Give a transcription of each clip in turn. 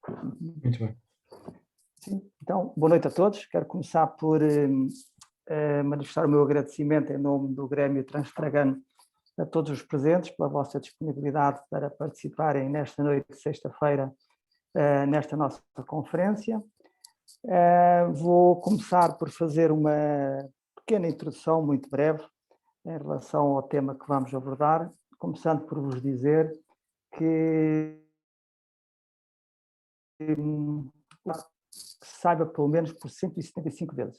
Muito bem. Sim. Então, boa noite a todos. Quero começar por manifestar o meu agradecimento em nome do Grêmio Transtragano a todos os presentes pela vossa disponibilidade para participarem nesta noite de sexta-feira nesta nossa conferência. Vou começar por fazer uma pequena introdução muito breve em relação ao tema que vamos abordar, começando por vos dizer que se saiba pelo menos por 175 vezes.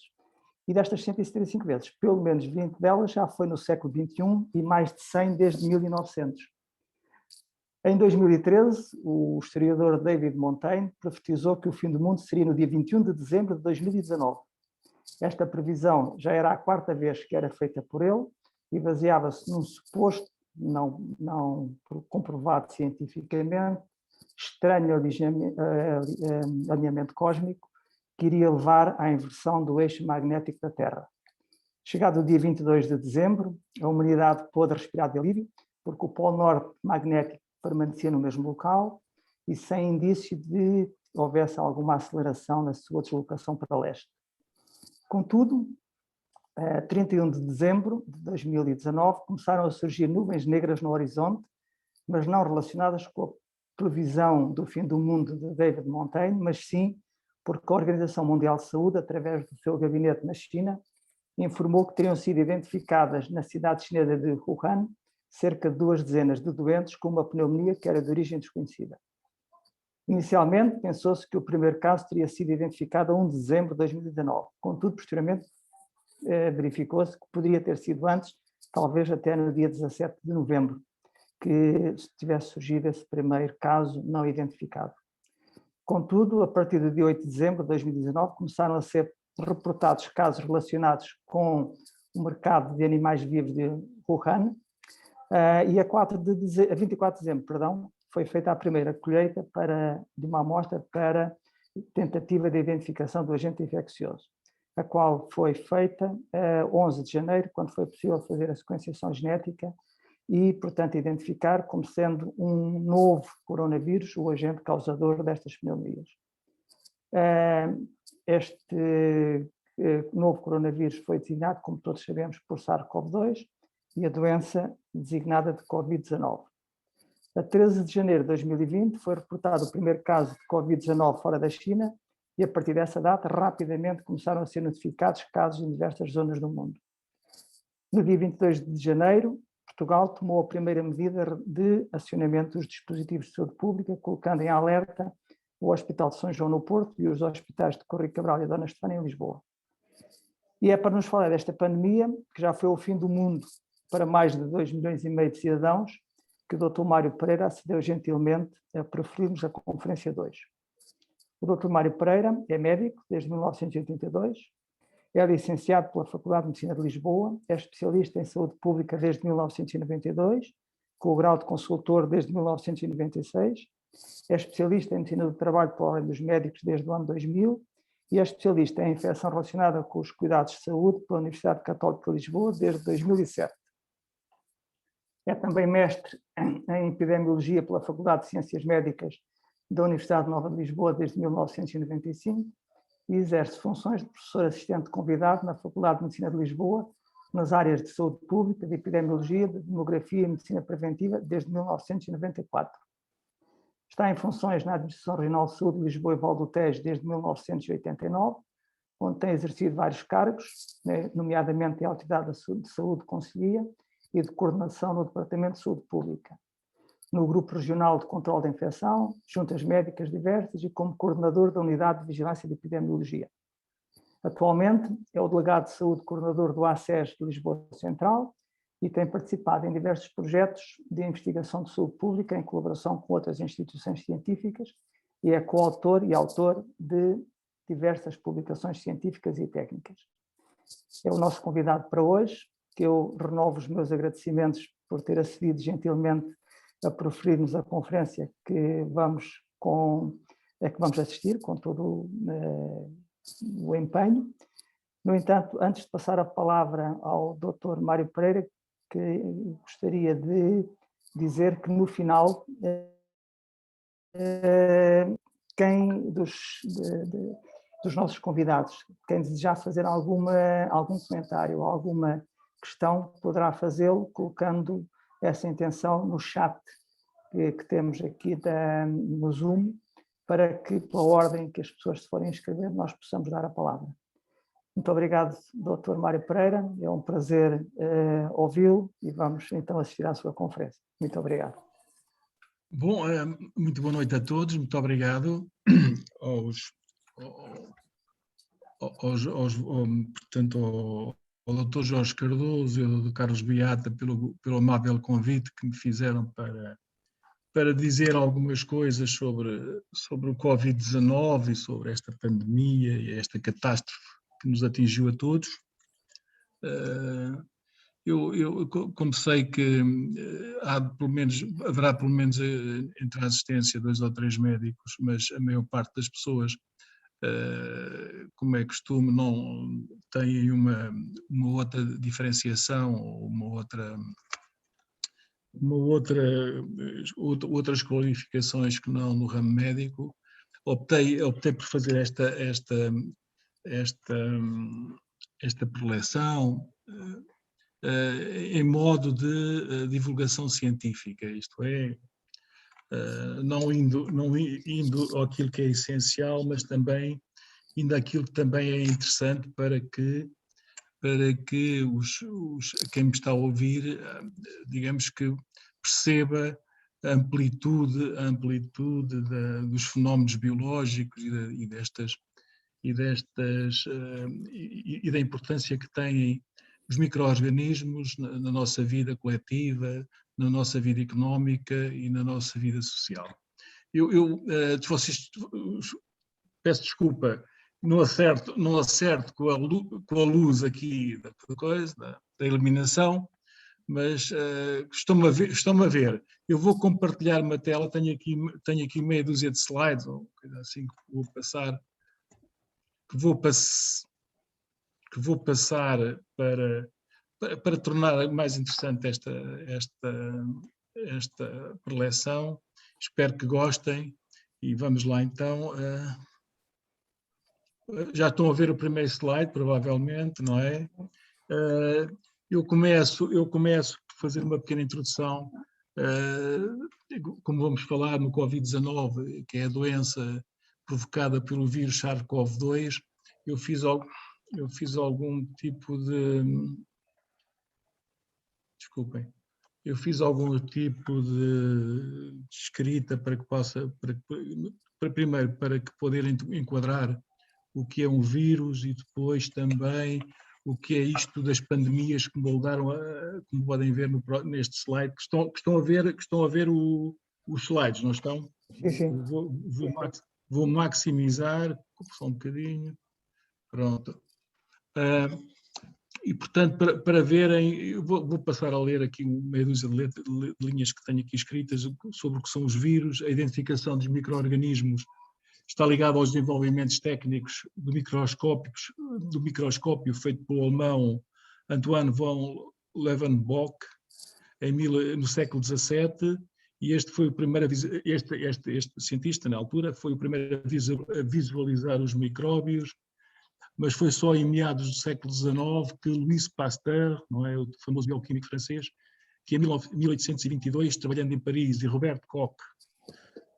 E destas 175 vezes, pelo menos 20 delas já foi no século XXI e mais de 100 desde 1900. Em 2013, o historiador David Montaigne profetizou que o fim do mundo seria no dia 21 de dezembro de 2019. Esta previsão já era a quarta vez que era feita por ele e baseava-se num suposto, não comprovado cientificamente, estranho alinhamento cósmico que iria levar à inversão do eixo magnético da Terra. Chegado o dia 22 de dezembro, a humanidade pôde respirar de alívio, porque o polo norte magnético permanecia no mesmo local e sem indício de houvesse alguma aceleração na sua deslocação para leste. Contudo, 31 de dezembro de 2019, começaram a surgir nuvens negras no horizonte, mas não relacionadas com a previsão do fim do mundo de David Montaigne, mas sim porque a Organização Mundial de Saúde, através do seu gabinete na China, informou que teriam sido identificadas na cidade chinesa de Wuhan cerca de 2 dezenas de doentes com uma pneumonia que era de origem desconhecida. Inicialmente, pensou-se que o primeiro caso teria sido identificado a 1 de dezembro de 2019. Contudo, posteriormente, verificou-se que poderia ter sido antes, talvez até no dia 17 de novembro, que tivesse surgido esse primeiro caso não identificado. Contudo, a partir do dia 8 de dezembro de 2019, começaram a ser reportados casos relacionados com o mercado de animais vivos de Wuhan, e a 24 de dezembro, foi feita a primeira colheita de uma amostra para tentativa de identificação do agente infeccioso, a qual foi feita 11 de janeiro, quando foi possível fazer a sequenciação genética e, portanto, identificar como sendo um novo coronavírus o agente causador destas pneumonias. Este novo coronavírus foi designado, como todos sabemos, por SARS-CoV-2 e a doença designada de Covid-19. A 13 de janeiro de 2020 foi reportado o primeiro caso de Covid-19 fora da China e, a partir dessa data, rapidamente começaram a ser notificados casos em diversas zonas do mundo. No dia 22 de janeiro, Portugal tomou a primeira medida de acionamento dos dispositivos de saúde pública, colocando em alerta o Hospital de São João no Porto e os hospitais de Correio Cabral e Dona Estefânia em Lisboa. E é para nos falar desta pandemia, que já foi o fim do mundo para mais de 2,5 milhões de cidadãos, que o Dr. Mário Pereira acedeu gentilmente a proferirmos a conferência 2. O Dr. Mário Pereira é médico desde 1982, é licenciado pela Faculdade de Medicina de Lisboa, é especialista em saúde pública desde 1992, com o grau de consultor desde 1996, é especialista em medicina do trabalho pela Ordem dos Médicos desde o ano 2000 e é especialista em infecção relacionada com os cuidados de saúde pela Universidade Católica de Lisboa desde 2007. É também mestre em epidemiologia pela Faculdade de Ciências Médicas da Universidade Nova de Lisboa desde 1995 e exerce funções de professor assistente convidado na Faculdade de Medicina de Lisboa, nas áreas de saúde pública, de epidemiologia, de demografia e medicina preventiva desde 1994. Está em funções na Administração Regional de Saúde de Lisboa e Val do Tejo desde 1989, onde tem exercido vários cargos, nomeadamente em Autoridade de Saúde de Conselhia e de coordenação no Departamento de Saúde Pública, no Grupo Regional de Controlo da Infecção, juntas médicas diversas e como coordenador da Unidade de Vigilância de Epidemiologia. Atualmente é o delegado de saúde coordenador do ACES de Lisboa Central e tem participado em diversos projetos de investigação de saúde pública em colaboração com outras instituições científicas e é coautor e autor de diversas publicações científicas e técnicas. É o nosso convidado para hoje, que eu renovo os meus agradecimentos por ter acedido gentilmente a proferir-nos a conferência que vamos assistir com todo o empenho. No entanto, antes de passar a palavra ao Dr. Mário Pereira, que gostaria de dizer que no final quem dos nossos convidados, quem desejar fazer algum comentário ou alguma questão, poderá fazê-lo colocando essa intenção no chat que temos aqui no Zoom, para que, pela ordem que as pessoas se forem inscrever, nós possamos dar a palavra. Muito obrigado, Dr. Mário Pereira. É um prazer ouvi-lo e vamos então assistir à sua conferência. Muito obrigado. Bom, muito boa noite a todos. Muito obrigado portanto, ao Dr. Jorge Cardoso e ao Dr. Carlos Beata pelo amável convite que me fizeram para dizer algumas coisas sobre o Covid-19 e sobre esta pandemia e esta catástrofe que nos atingiu a todos. Eu como sei que haverá pelo menos entre a assistência 2 ou 3 médicos, mas a maior parte das pessoas, como é costume, não têm uma outra diferenciação ou outras qualificações que não no ramo médico. Optei por fazer esta preleção em modo de divulgação científica, isto é, não indo àquilo que é essencial, mas também indo àquilo que também é interessante para que quem me está a ouvir, digamos que perceba a amplitude dos fenómenos biológicos e da importância que têm os micro-organismos na nossa vida coletiva, na nossa vida económica e na nossa vida social. Peço desculpa, não acerto com a luz aqui da iluminação, mas estão-me a ver. Eu vou compartilhar uma tela, tenho aqui meia dúzia de slides, ou coisa assim, que vou passar para tornar mais interessante esta preleção. Espero que gostem e vamos lá então. Já estão a ver o primeiro slide, provavelmente, não é? Eu começo por fazer uma pequena introdução. Como vamos falar no Covid-19, que é a doença provocada pelo vírus SARS-CoV-2, eu fiz algum tipo de... Desculpem. Eu fiz algum tipo de escrita para que primeiro, para que poder enquadrar o que é um vírus e depois também o que é isto das pandemias que moldaram, como podem ver neste slide, que estão a ver os slides, não estão? Sim, sim. Vou maximizar, só um bocadinho, pronto. E, portanto, para verem, eu vou passar a ler aqui meia dúzia de linhas que tenho aqui escritas sobre o que são os vírus. A identificação dos micro-organismos está ligada aos desenvolvimentos técnicos do microscópio feito pelo alemão Antoine von Leeuwenhoek no século XVII, e este foi o primeiro este cientista na altura foi o primeiro a visualizar os micróbios, mas foi só em meados do século XIX que Louis Pasteur, não é, o famoso bioquímico francês, que em 1822, trabalhando em Paris, e Robert Koch,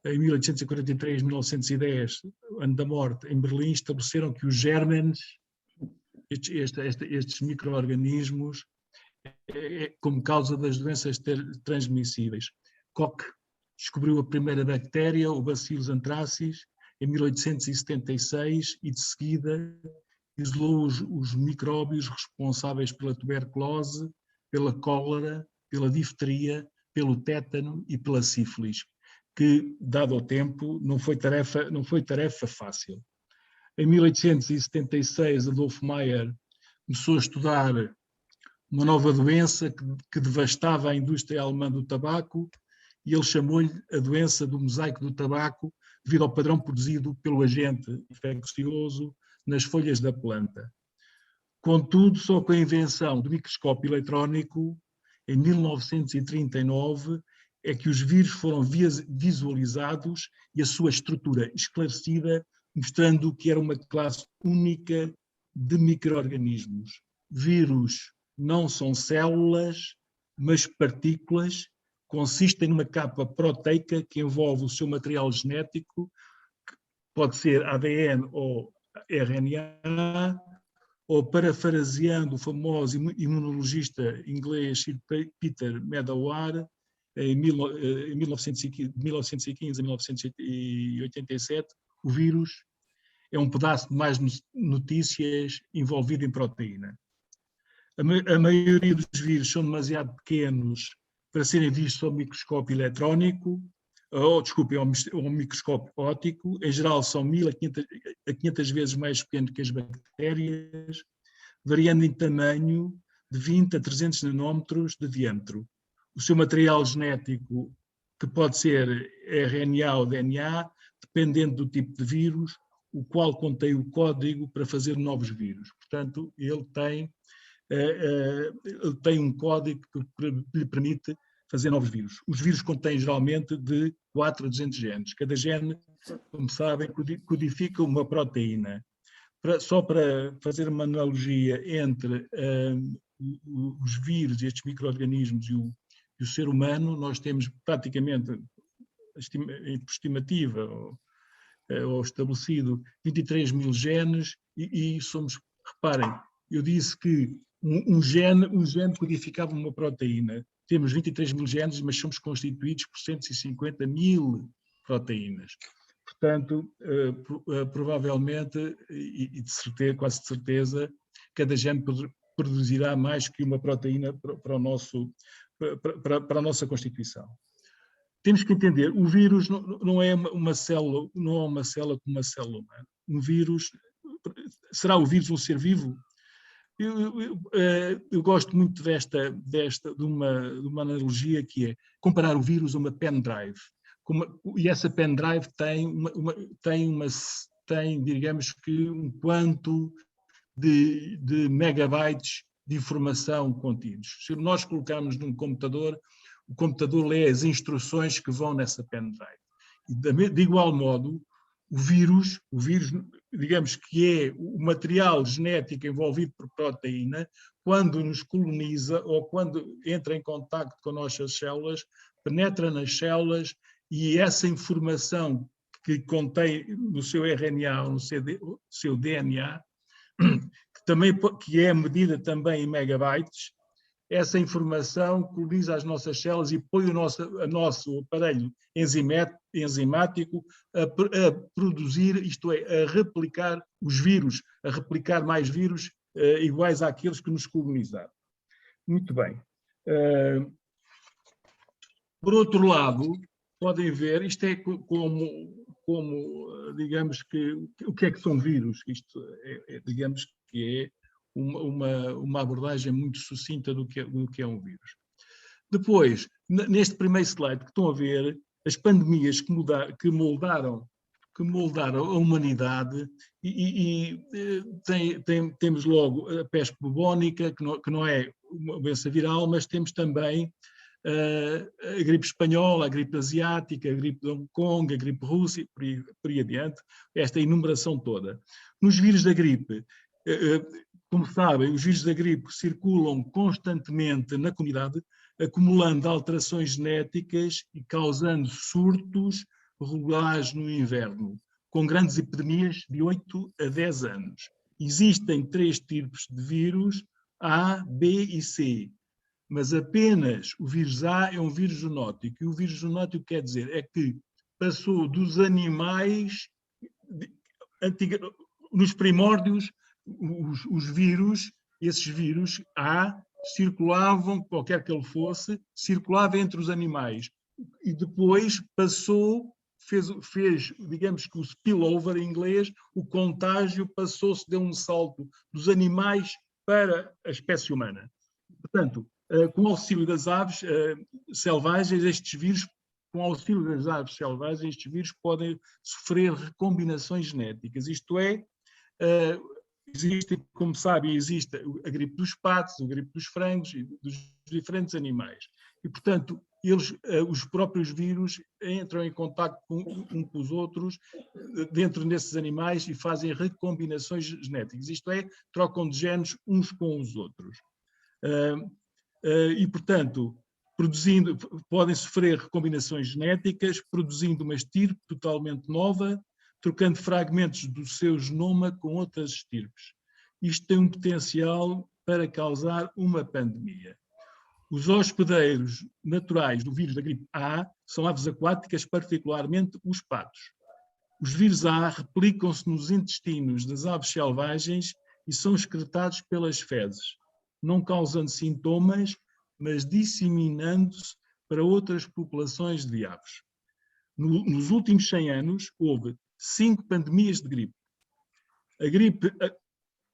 em 1843, 1910, ano da morte, em Berlim, estabeleceram que os gérmenes, estes micro-organismos, como causa das doenças transmissíveis. Koch descobriu a primeira bactéria, o Bacillus anthracis, em 1876, e de seguida isolou os micróbios responsáveis pela tuberculose, pela cólera, pela difteria, pelo tétano e pela sífilis, que, dado o tempo, não foi tarefa fácil. Em 1876, Adolf Meyer começou a estudar uma nova doença que devastava a indústria alemã do tabaco, e ele chamou-lhe a doença do mosaico do tabaco, devido ao padrão produzido pelo agente infeccioso nas folhas da planta. Contudo, só com a invenção do microscópio eletrónico, em 1939, é que os vírus foram visualizados e a sua estrutura esclarecida, mostrando que era uma classe única de micro-organismos. Vírus não são células, mas partículas, consistem numa capa proteica que envolve o seu material genético, que pode ser ADN ou RNA, ou parafraseando o famoso imunologista inglês Sir Peter Medawar, em 1915 a 1987, o vírus é um pedaço de mais notícias envolvido em proteína. A maioria dos vírus são demasiado pequenos para serem vistos ao microscópio eletrónico, ao microscópio óptico. Em geral são 1000 a 500 vezes mais pequenos que as bactérias, variando em tamanho de 20 a 300 nanómetros de diâmetro. O seu material genético, que pode ser RNA ou DNA, dependendo do tipo de vírus, o qual contém o código para fazer novos vírus. Portanto, ele tem um código que lhe permite fazer novos vírus. Os vírus contêm geralmente de 4 a 200 genes. Cada gene, como sabem, codifica uma proteína. Só para fazer uma analogia entre os vírus, estes micro-organismos e o ser humano, nós temos praticamente, por estimativa ou estabelecido, 23 mil genes e somos, reparem, eu disse que um gene codificava uma proteína. Temos 23 mil genes, mas somos constituídos por 150 mil proteínas. Portanto, provavelmente, e de certeza, quase de certeza, cada gene produzirá mais que uma proteína para a nossa constituição. Temos que entender, o vírus não é uma célula, não é uma célula como uma célula humana. Um vírus, será o vírus um ser vivo? Eu gosto muito de uma analogia que é comparar o vírus a uma pendrive. E essa pendrive tem, digamos que, um quanto de megabytes de informação contidos. Se nós colocarmos num computador, o computador lê as instruções que vão nessa pendrive. E de igual modo, o vírus, digamos que é o material genético envolvido por proteína, quando nos coloniza ou quando entra em contacto com nossas células, penetra nas células e essa informação que contém no seu RNA ou no seu DNA, que é medida também em megabytes, essa informação coloniza as nossas células e põe o nosso aparelho enzimático a produzir, isto é, a replicar os vírus, a replicar mais vírus iguais àqueles que nos colonizaram. Muito bem. Por outro lado, podem ver, isto é como digamos que, o que é que são vírus? Isto digamos que é uma abordagem muito sucinta do que é um vírus. Depois, neste primeiro slide que estão a ver, as pandemias que moldaram a humanidade temos logo a peste bubónica, que não é uma doença viral, mas temos também a gripe espanhola, a gripe asiática, a gripe de Hong Kong, a gripe russa, por aí adiante, esta enumeração toda. Nos vírus da gripe, como sabem, os vírus da gripe circulam constantemente na comunidade, acumulando alterações genéticas e causando surtos regulares no inverno, com grandes epidemias de 8 a 10 anos. Existem 3 tipos de vírus, A, B e C, mas apenas o vírus A é um vírus zoonótico. E o vírus zoonótico quer dizer é que passou dos animais, nos primórdios, os vírus, esses vírus A, circulavam, qualquer que ele fosse, circulava entre os animais. E depois passou, fez, digamos que o spillover em inglês, o contágio passou-se, deu um salto dos animais para a espécie humana. Portanto, com o auxílio das aves selvagens, estes vírus podem sofrer recombinações genéticas. Isto é, existe, como sabem, existe a gripe dos patos, a gripe dos frangos e dos diferentes animais. E, portanto, os próprios vírus entram em contacto um com os outros dentro desses animais e fazem recombinações genéticas, isto é, trocam de genes uns com os outros. E, portanto, podem sofrer recombinações genéticas, produzindo uma estirpe totalmente nova, trocando fragmentos do seu genoma com outras estirpes. Isto tem um potencial para causar uma pandemia. Os hospedeiros naturais do vírus da gripe A são aves aquáticas, particularmente os patos. Os vírus A replicam-se nos intestinos das aves selvagens e são excretados pelas fezes, não causando sintomas, mas disseminando-se para outras populações de aves. Nos últimos 100 anos, houve 5 pandemias de gripe. A gripe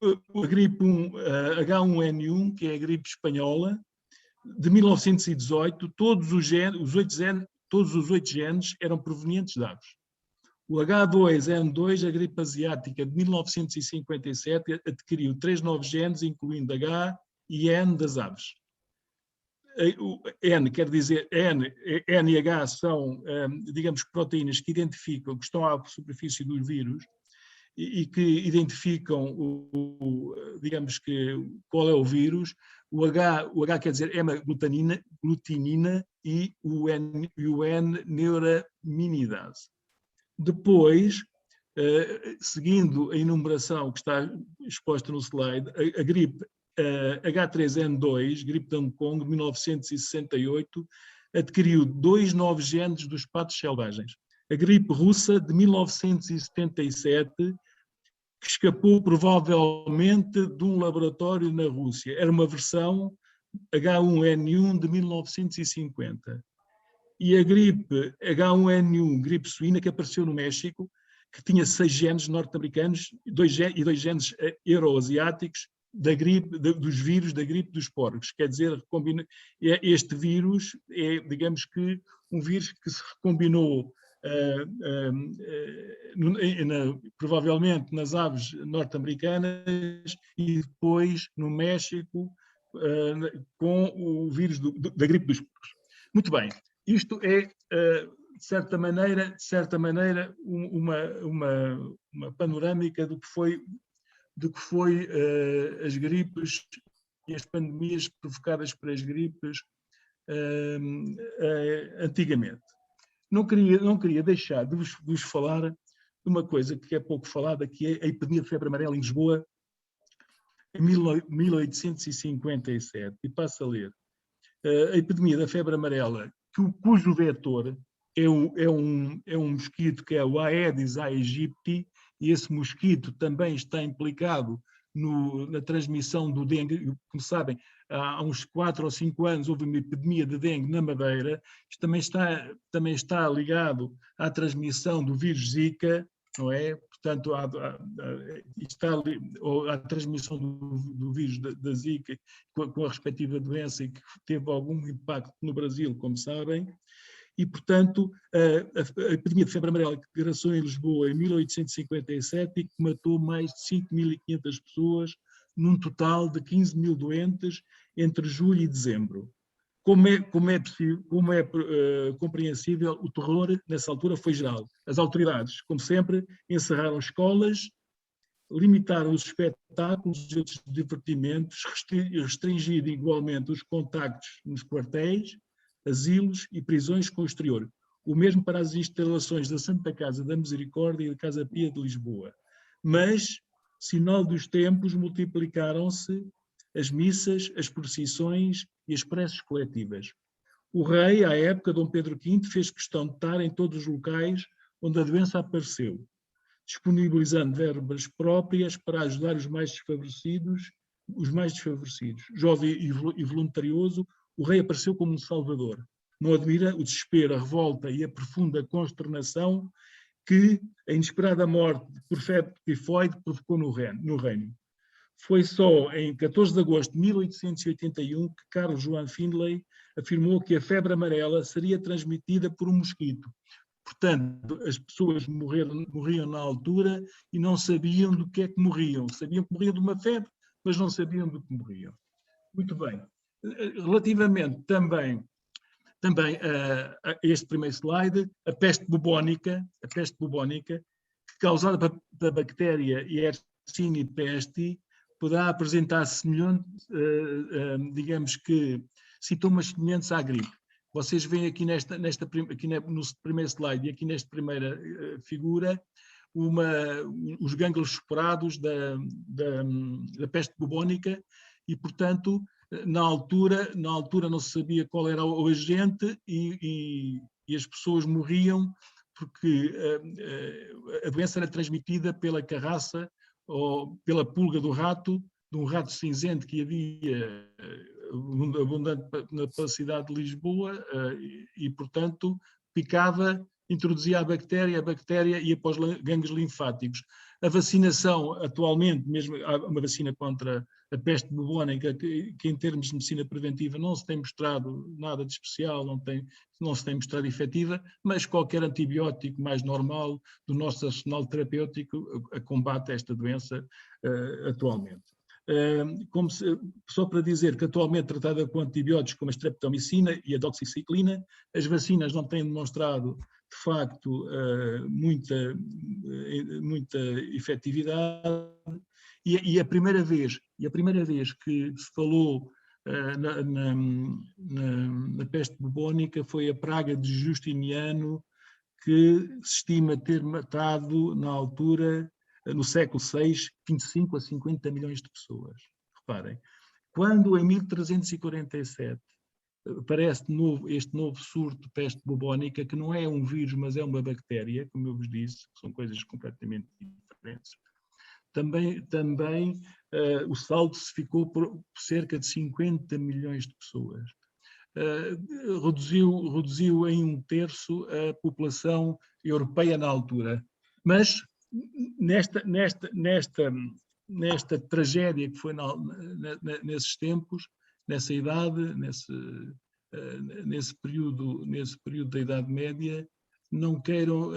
H1N1, que é a gripe espanhola, de 1918, todos os 8 genes eram provenientes de aves. O H2N2, a gripe asiática de 1957, adquiriu 3 novos genes, incluindo H e N das aves. O N quer dizer, N e H são, digamos, proteínas que identificam, que estão à superfície dos vírus e que identificam, digamos que, qual é o vírus. O H quer dizer hemaglutinina e o N neuraminidase. Depois, seguindo a enumeração que está exposta no slide, a gripe H3N2, gripe de Hong Kong, 1968, adquiriu 2 novos genes dos patos selvagens. A gripe russa, de 1977, que escapou provavelmente de um laboratório na Rússia. Era uma versão H1N1 de 1950. E a gripe H1N1, gripe suína, que apareceu no México, que tinha 6 genes norte-americanos e 2 genes euroasiáticos da gripe, dos vírus da gripe dos porcos. Quer dizer, este vírus é, digamos que, um vírus que se recombinou provavelmente nas aves norte-americanas e depois no México com o vírus da gripe dos porcos. Muito bem, isto é, de certa maneira uma panorâmica do que foi as gripes e as pandemias provocadas por as gripes antigamente. Não queria deixar de vos falar de uma coisa que é pouco falada, que é a epidemia de febre amarela em Lisboa, em 1857. E passo a ler. A epidemia da febre amarela, cujo vetor é um mosquito que é o Aedes aegypti, e esse mosquito também está implicado na transmissão do dengue. Como sabem, há uns 4 ou 5 anos houve uma epidemia de dengue na Madeira. Isto também está ligado à transmissão do vírus Zika, não é? Portanto, está à transmissão do vírus da Zika com a respectiva doença, e que teve algum impacto no Brasil, como sabem. E, portanto, a epidemia de febre amarela que graçou em Lisboa em 1857 e que matou mais de 5.500 pessoas, num total de 15 mil doentes entre julho e dezembro. Como é compreensível, o terror nessa altura foi geral. As autoridades, como sempre, encerraram escolas, limitaram os espetáculos e outros divertimentos, restringindo igualmente os contactos nos quartéis, asilos e prisões com o exterior. O mesmo para as instalações da Santa Casa da Misericórdia e da Casa Pia de Lisboa. Mas, sinal dos tempos, multiplicaram-se as missas, as procissões e as preces coletivas. O rei, à época, Dom Pedro V, fez questão de estar em todos os locais onde a doença apareceu, disponibilizando verbas próprias para ajudar os mais desfavorecidos. Jovem e voluntarioso, o rei apareceu como um salvador. Não admira o desespero, a revolta e a profunda consternação que a inesperada morte por febre tifoide provocou no reino. Foi só em 14 de agosto de 1881 que Carlos João Findlay afirmou que a febre amarela seria transmitida por um mosquito. Portanto, as pessoas morriam na altura e não sabiam do que é que morriam. Sabiam que morriam de uma febre, mas não sabiam do que morriam. Muito bem. Relativamente também também este primeiro slide, a peste bubónica, causada pela bactéria Yersinia pestis, poderá apresentar digamos que, sintomas semelhantes à gripe. Vocês veem aqui, no primeiro slide e aqui nesta primeira figura, os gânglios esporados da peste bubónica e, portanto, na altura não se sabia qual era o agente e as pessoas morriam porque a doença era transmitida pela carraça ou pela pulga do rato, de um rato cinzento que havia abundante na cidade de Lisboa e, portanto, picava, introduzia a bactéria ia para os gânglios linfáticos. A vacinação, atualmente, mesmo há uma vacina contra a peste bubónica, que em termos de medicina preventiva não se tem mostrado nada de especial, não se tem mostrado efetiva, mas qualquer antibiótico mais normal do nosso arsenal terapêutico combate esta doença atualmente. Só para dizer que atualmente tratada com antibióticos como a streptomicina e a doxiciclina, as vacinas não têm demonstrado de facto muita efetividade e a primeira vez que se falou na peste bubónica foi a praga de Justiniano, que se estima ter matado na altura, no século VI, 25 a 50 milhões de pessoas. Reparem, quando em 1347 aparece este novo surto de peste bubónica, que não é um vírus, mas é uma bactéria, como eu vos disse, são coisas completamente diferentes. Também o saldo se ficou por cerca de 50 milhões de pessoas. Reduziu em 1/3 a população europeia na altura. Mas nesta tragédia que foi nesses tempos, nessa idade, nesse período da Idade Média, não queiram,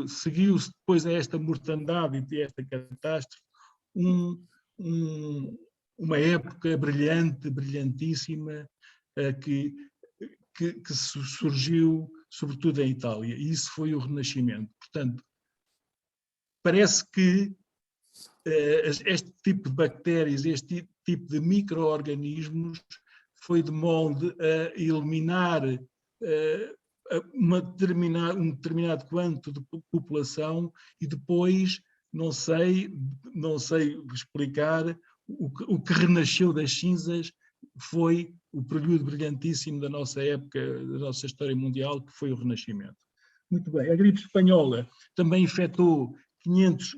seguiu-se depois a esta mortandade e a esta catástrofe uma época brilhantíssima que surgiu sobretudo em Itália, e isso foi o Renascimento. Portanto, parece que este tipo de bactérias, este tipo de micro-organismos foi de molde a eliminar um determinado quanto de população e depois, não sei explicar, o que renasceu das cinzas foi o período brilhantíssimo da nossa época, da nossa história mundial, que foi o Renascimento. Muito bem, a gripe espanhola também infectou 500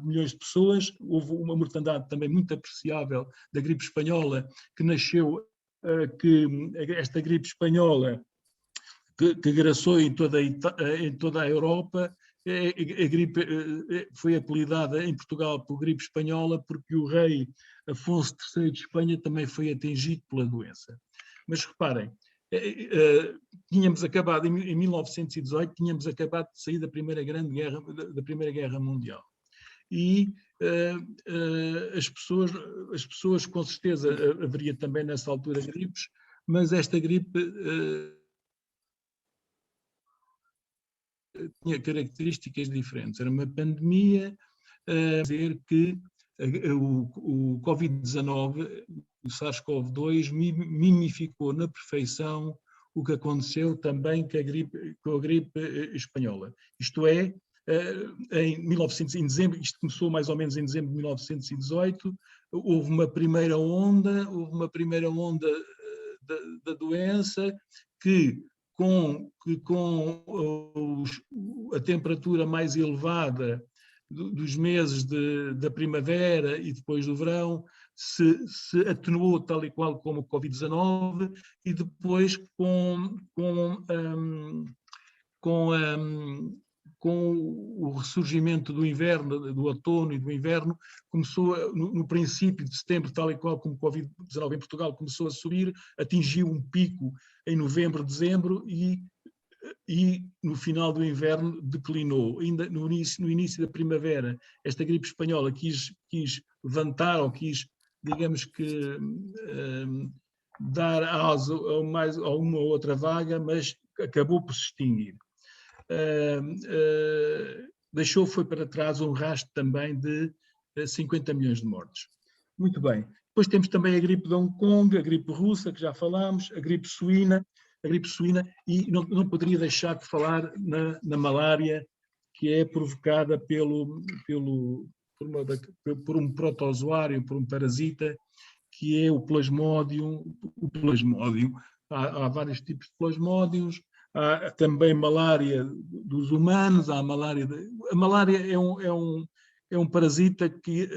milhões de pessoas, houve uma mortandade também muito apreciável da gripe espanhola, que nasceu, esta gripe espanhola, que graçou em toda a Europa. A gripe foi apelidada em Portugal por gripe espanhola porque o rei Afonso III de Espanha também foi atingido pela doença. Mas reparem, tínhamos acabado, em 1918, tínhamos acabado de sair da Primeira Guerra Mundial. E as pessoas, com certeza, haveria também nessa altura gripes, mas esta gripe tinha características diferentes. Era uma pandemia, dizer que o Covid-19, o SARS-CoV-2, mimificou na perfeição o que aconteceu também com a gripe espanhola. Isto é, em dezembro, isto começou mais ou menos em dezembro de 1918, houve uma primeira onda da doença que com a temperatura mais elevada dos meses da primavera e depois do verão, se atenuou tal e qual como o Covid-19 e depois com o ressurgimento do inverno, do outono e do inverno, começou no princípio de setembro, tal e qual como o Covid-19 em Portugal começou a subir, atingiu um pico em novembro, dezembro e no final do inverno declinou. Ainda no início da primavera, esta gripe espanhola quis levantar ou quis, digamos que, dar asa a uma ou outra vaga, mas acabou por se extinguir. Foi para trás um rastro também de 50 milhões de mortes. Muito bem. Depois temos também a gripe de Hong Kong, a gripe russa, que já falámos, a gripe suína, e não poderia deixar de falar na malária, que é provocada por um protozoário, por um parasita, que é o plasmódio. Há vários tipos de plasmódios, há também malária dos humanos, a malária é um parasita que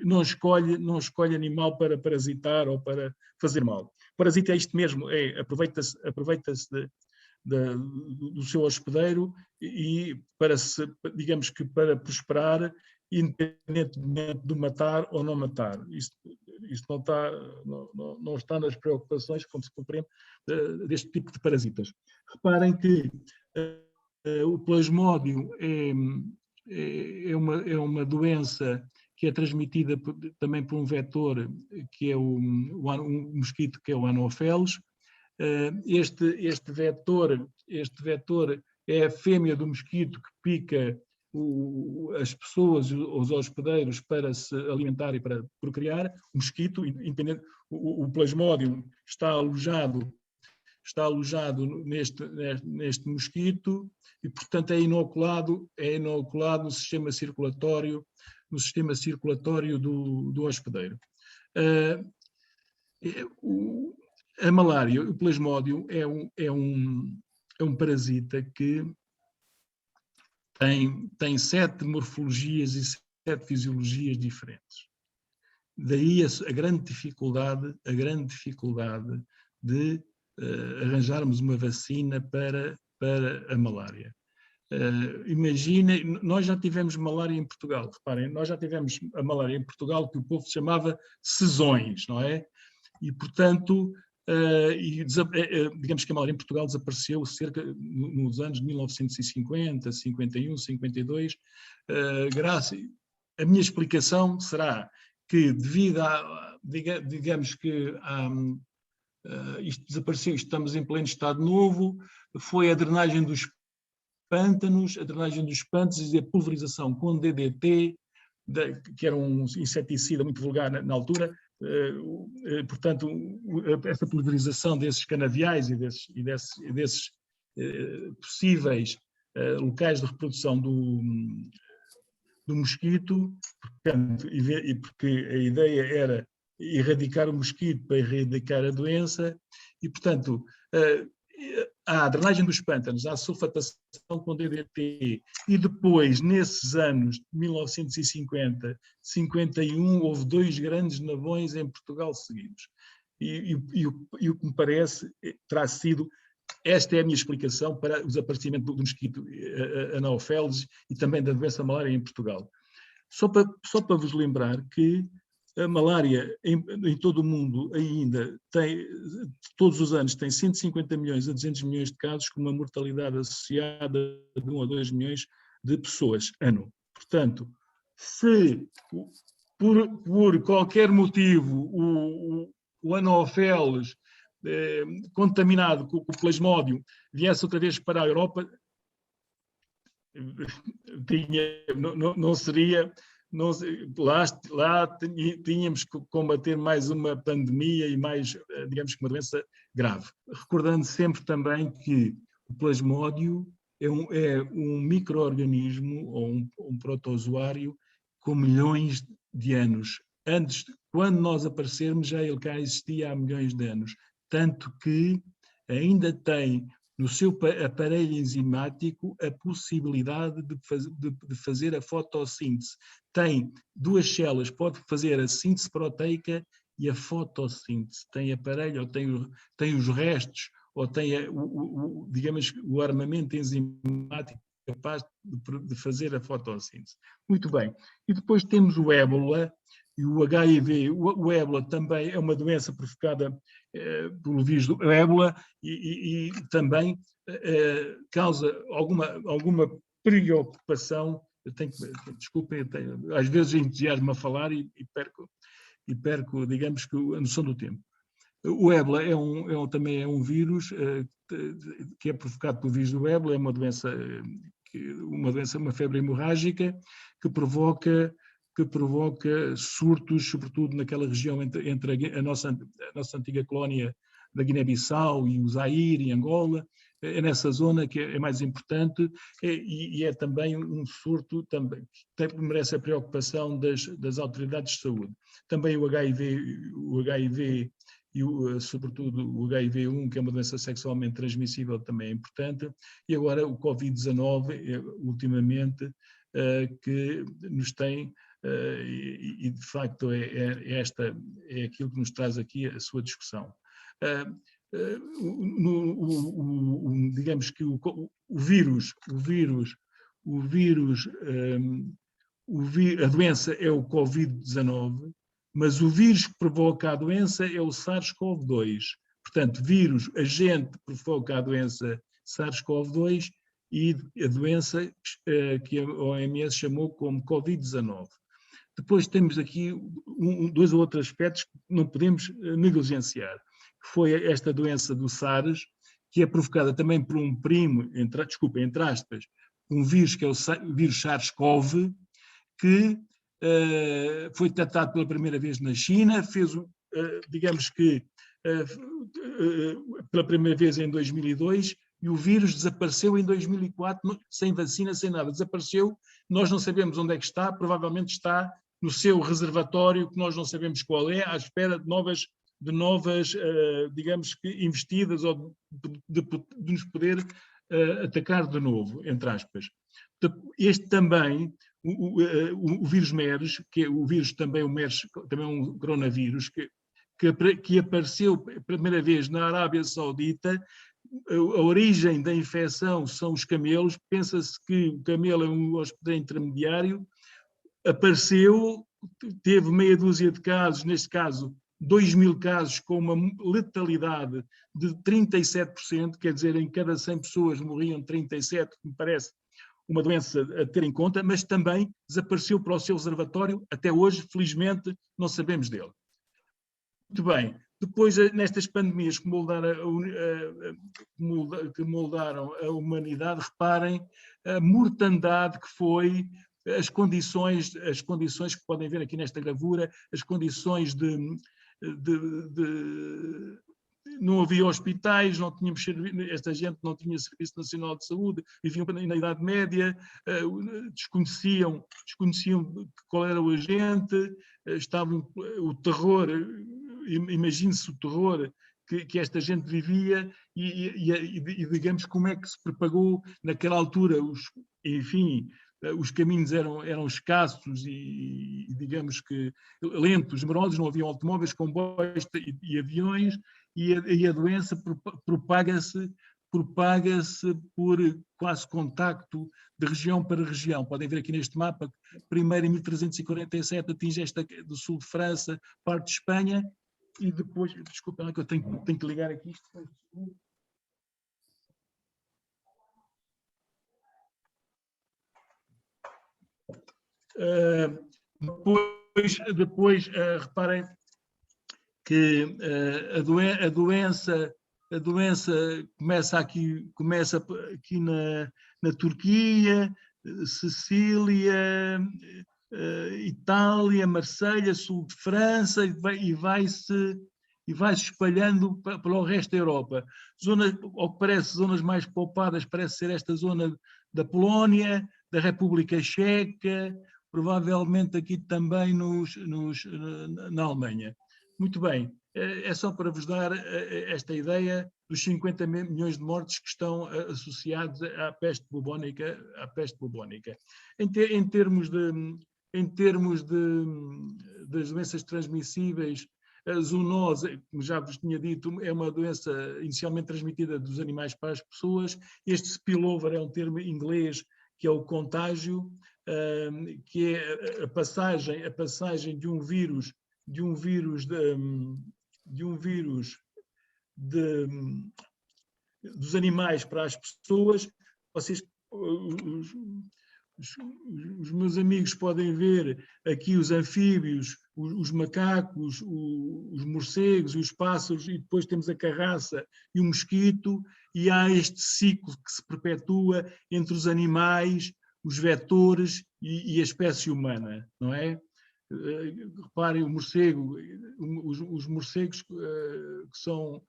não escolhe animal para parasitar ou para fazer mal. O parasita é isto mesmo, aproveita-se do seu hospedeiro e digamos que para prosperar, independentemente de matar ou não matar. Isto não está nas preocupações, como se compreende, deste tipo de parasitas. Reparem que o plasmódio é uma doença que é transmitida também por um vetor, que é um mosquito, que é o Anopheles. Este vetor é a fêmea do mosquito que pica as pessoas, os hospedeiros, para se alimentar e para procriar. O mosquito, independente, o plasmódio está alojado neste mosquito e, portanto, é inoculado no sistema circulatório do hospedeiro. A malária, o plasmódio, é um parasita que tem 7 morfologias e 7 fisiologias diferentes. Daí a grande dificuldade de arranjarmos uma vacina para a malária. Imaginem, nós já tivemos malária em Portugal, reparem, nós já tivemos a malária em Portugal, que o povo chamava sezões, não é? E, portanto, digamos que a malária em Portugal desapareceu nos anos de 1950, 51, 52. A minha explicação será que, devido digamos que isto desapareceu, estamos em pleno estado novo, foi a drenagem dos pântanos e a pulverização com DDT, que era um inseticida muito vulgar na altura. Portanto, essa pulverização desses canaviais e desses possíveis locais de reprodução do mosquito, porque a ideia era erradicar o mosquito para erradicar a doença, e, portanto, há a drenagem dos pântanos, há a sulfatação com DDT, e depois, nesses anos de 1950, 51, houve 2 grandes navões em Portugal seguidos. E o que me parece terá sido, esta é a minha explicação para o desaparecimento do mosquito Anopheles e também da doença malária em Portugal. Só para vos lembrar que a malária em todo o mundo ainda todos os anos tem 150 milhões a 200 milhões de casos, com uma mortalidade associada de 1 a 2 milhões de pessoas ano. Portanto, se por qualquer motivo o Anopheles contaminado com o plasmódio viesse outra vez para a Europa, não seria... Lá tínhamos que combater mais uma pandemia e mais, digamos que uma doença grave. Recordando sempre também que o plasmódio é um micro-organismo ou um protozoário com milhões de anos. Antes, quando nós aparecermos, já ele cá existia há milhões de anos. Tanto que ainda tem no seu aparelho enzimático a possibilidade de fazer a fotossíntese. Tem 2 células, pode fazer a síntese proteica e a fotossíntese. Tem aparelho, ou tem os restos, ou tem, digamos, o armamento enzimático capaz de fazer a fotossíntese. Muito bem. E depois temos o ébola e o HIV. O ébola também é uma doença provocada pelo vírus do ébola e também causa alguma preocupação. Desculpem, às vezes entusiasmo a falar e perco, digamos, que a noção do tempo. O ébola também é um vírus que é provocado pelo vírus do ébola, é uma doença, uma febre hemorrágica que provoca surtos, sobretudo naquela região entre a nossa antiga colónia da Guiné-Bissau e o Zaire e Angola. É nessa zona que é mais importante e é também um surto também, que merece a preocupação das autoridades de saúde. Também o HIV e, sobretudo, o HIV-1, que é uma doença sexualmente transmissível, também é importante. E agora o Covid-19, ultimamente, que nos tem, e de facto é aquilo que nos traz aqui a sua discussão. Digamos que a doença é o Covid-19, mas o vírus que provoca a doença é o SARS-CoV-2. Portanto, vírus, agente que provoca a doença SARS-CoV-2 e a doença que a OMS chamou como Covid-19. Depois temos aqui dois ou outros aspectos que não podemos negligenciar, que foi esta doença do SARS, que é provocada também por um primo, entre aspas, um vírus que é o vírus SARS-CoV, que foi tratado pela primeira vez na China, digamos que pela primeira vez em 2002, e o vírus desapareceu em 2004, sem vacina, sem nada, desapareceu, nós não sabemos onde é que está, provavelmente está no seu reservatório, que nós não sabemos qual é, à espera de novas digamos que investidas ou de nos poder atacar de novo, entre aspas. Este também, o vírus MERS, que é o vírus também, o MERS, também é um coronavírus, que apareceu pela primeira vez na Arábia Saudita. A origem da infecção são os camelos, pensa-se que o camelo é um hospedeiro intermediário, apareceu, teve meia dúzia de casos, neste caso 2.000 casos com uma letalidade de 37%, quer dizer, em cada 100 pessoas morriam 37, que me parece uma doença a ter em conta, mas também desapareceu para o seu reservatório, até hoje, felizmente, não sabemos dele. Muito bem, depois nestas pandemias que moldaram a humanidade, reparem a mortandade que foi, as condições que podem ver aqui nesta gravura, as condições não havia hospitais, não tínhamos esta gente não tinha Serviço Nacional de Saúde, viviam na Idade Média, desconheciam qual era o agente, o terror, imagine-se o terror que esta gente vivia e digamos como é que se propagou naquela altura, enfim, os caminhos eram escassos e digamos que lentos, demorosos, não haviam automóveis, comboios e aviões, e a doença propaga-se por quase contacto de região para região. Podem ver aqui neste mapa, primeiro em 1347 atinge esta do sul de França, parte de Espanha, e depois, desculpa, que eu tenho que ligar aqui isto. Depois reparem que a doença começa aqui na Turquia, Sicília, Itália, Marselha, sul de França, e vai-se espalhando pelo resto da Europa. Ao que parece, zonas mais poupadas parece ser esta zona da Polónia, da República Checa, provavelmente aqui também na Alemanha. Muito bem, é só para vos dar esta ideia dos 50 milhões de mortes que estão associados à peste bubónica. Em termos das doenças transmissíveis, a zoonose, como já vos tinha dito, é uma doença inicialmente transmitida dos animais para as pessoas. Este spillover é um termo inglês que é o contágio, que é a passagem de um vírus dos animais para as pessoas. os meus amigos podem ver aqui os anfíbios, os macacos, os morcegos, os pássaros, e depois temos a carraça e o mosquito, e há este ciclo que se perpetua entre os animais, os vetores e a espécie humana, não é? Reparem, o morcego, os morcegos que são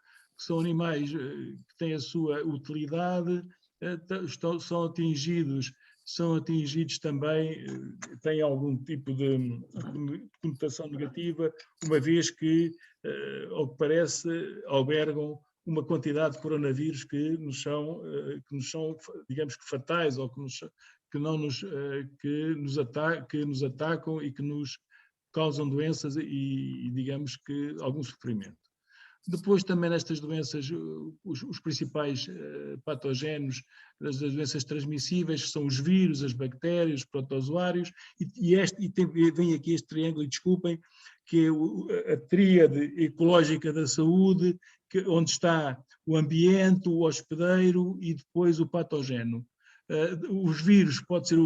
animais que têm a sua utilidade, são atingidos também, têm algum tipo de conotação negativa, uma vez que, ao que parece, albergam uma quantidade de coronavírus que nos são, digamos que fatais, ou que nos atacam e que nos causam doenças e digamos que algum sofrimento. Depois também nestas doenças, os principais patogénios das doenças transmissíveis são os vírus, as bactérias, os protozoários, vem aqui este triângulo, e desculpem, que é a tríade ecológica da saúde, onde está o ambiente, o hospedeiro e depois o patógeno. Os vírus, pode ser,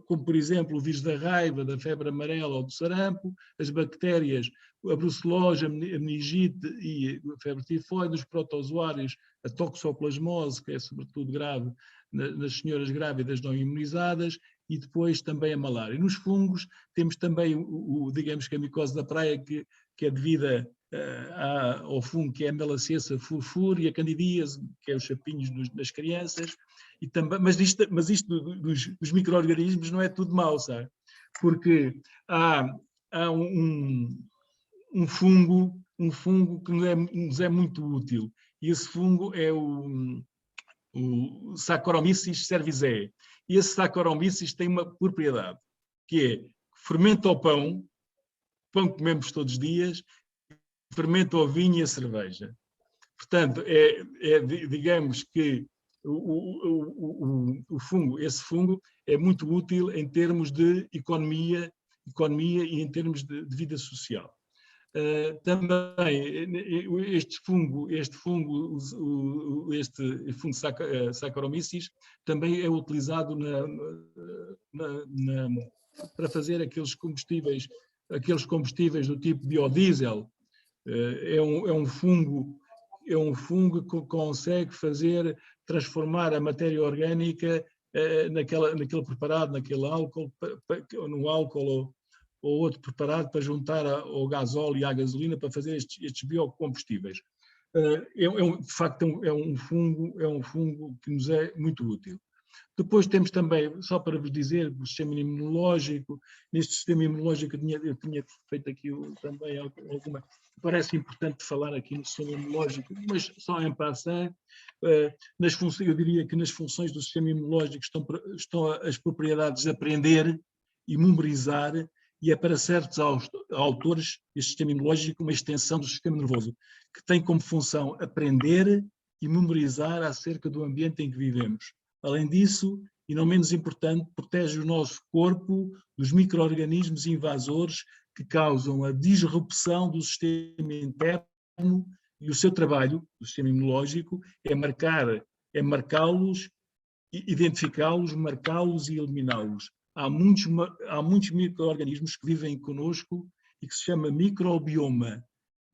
como por exemplo, o vírus da raiva, da febre amarela ou do sarampo, as bactérias, a brucelose, a meningite e a febre tifoide, os protozoários, a toxoplasmose, que é sobretudo grave nas senhoras grávidas não imunizadas, e depois também a malária. Nos fungos temos também, digamos que a micose da praia, que é devida ao fungo, que é a melacesa furfur, e a candidíase, que é os chapinhos das crianças. E também, mas isto dos micro-organismos não é tudo mau, sabe? Porque há um fungo que nos é muito útil, e esse fungo é o Saccharomyces cerevisiae. E esse Saccharomyces tem uma propriedade, que é fermenta o pão que comemos todos os dias, fermenta o vinho e a cerveja. Portanto, digamos que esse fungo é muito útil em termos de economia e em termos de vida social. Também este fungo Saccharomyces também é utilizado para fazer aqueles combustíveis do tipo biodiesel. É um fungo que consegue transformar a matéria orgânica naquele preparado, naquele álcool, no álcool ou outro preparado para juntar ao gasóleo e à gasolina para fazer estes biocombustíveis. De facto, é um fungo que nos é muito útil. Depois temos também, só para vos dizer, o sistema imunológico. Neste sistema imunológico eu tinha feito aqui também alguma... Parece importante falar aqui no sistema imunológico, mas só em passant. Eu diria que nas funções do sistema imunológico estão as propriedades de aprender e memorizar, e é para certos autores este sistema imunológico uma extensão do sistema nervoso, que tem como função aprender e memorizar acerca do ambiente em que vivemos. Além disso, e não menos importante, protege o nosso corpo dos micro-organismos invasores que causam a disrupção do sistema interno, e o seu trabalho, do sistema imunológico, é marcá-los, identificá-los, marcá-los e eliminá-los. Há muitos micro-organismos que vivem connosco e que se chama microbioma.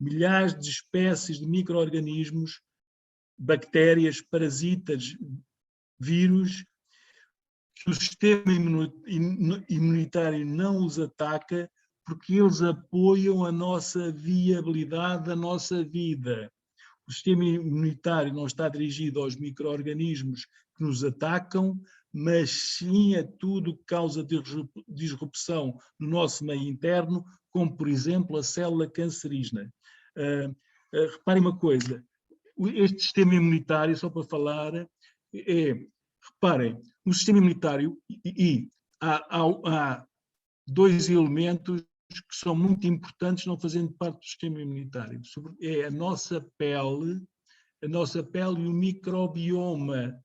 Milhares de espécies de micro-organismos, bactérias, parasitas, vírus, que o sistema imunitário não os ataca porque eles apoiam a nossa viabilidade da nossa vida. O sistema imunitário não está dirigido aos micro-organismos que nos atacam, mas sim a tudo que causa disrupção no nosso meio interno, como, por exemplo, a célula cancerígena. Reparem uma coisa, este sistema imunitário, só para falar, reparem, no sistema imunitário há dois elementos que são muito importantes não fazendo parte do sistema imunitário. É a nossa pele e o microbioma.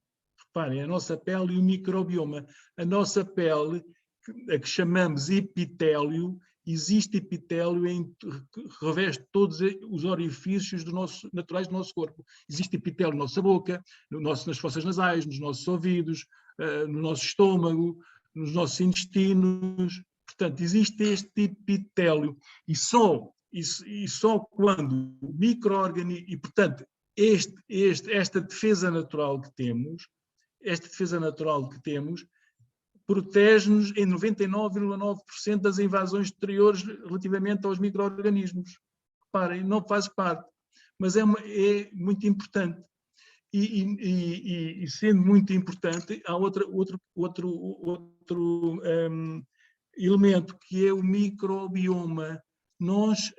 Reparem, a nossa pele e o microbioma. A nossa pele, a que chamamos epitélio, existe epitélio que reveste todos os orifícios naturais do nosso corpo. Existe epitélio na nossa boca, nas fossas nasais, nos nossos ouvidos, no nosso estômago, nos nossos intestinos. Portanto, existe este tipo de epitélio e só quando o micro-organismo, e portanto, esta defesa natural que temos, protege-nos em 99,9% das invasões exteriores relativamente aos micro-organismos. Reparem, não faz parte, mas é muito importante. E sendo muito importante, há outro elemento, que é o microbioma. Nós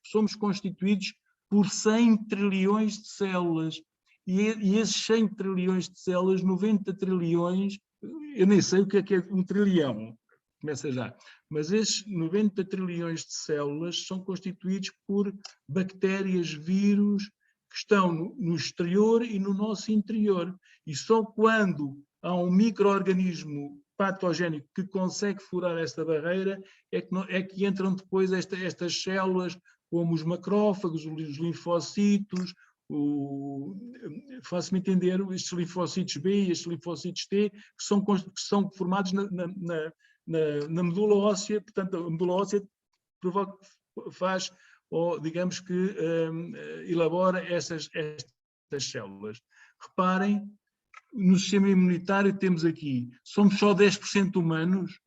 somos constituídos por 100 trilhões de células. E esses 100 trilhões de células, 90 trilhões, eu nem sei o que é 1 trilhão, começa já, mas esses 90 trilhões de células são constituídos por bactérias, vírus, que estão no exterior e no nosso interior. E só quando há um micro-organismo patogénico que consegue furar esta barreira é que entram depois estas células, como os macrófagos, os linfócitos, faço-me entender, estes linfócitos B e estes linfócitos T, que são formados na medula óssea. Portanto, a medula óssea faz, ou digamos que elabora estas células. Reparem, no sistema imunitário temos aqui, somos só 10% humanos,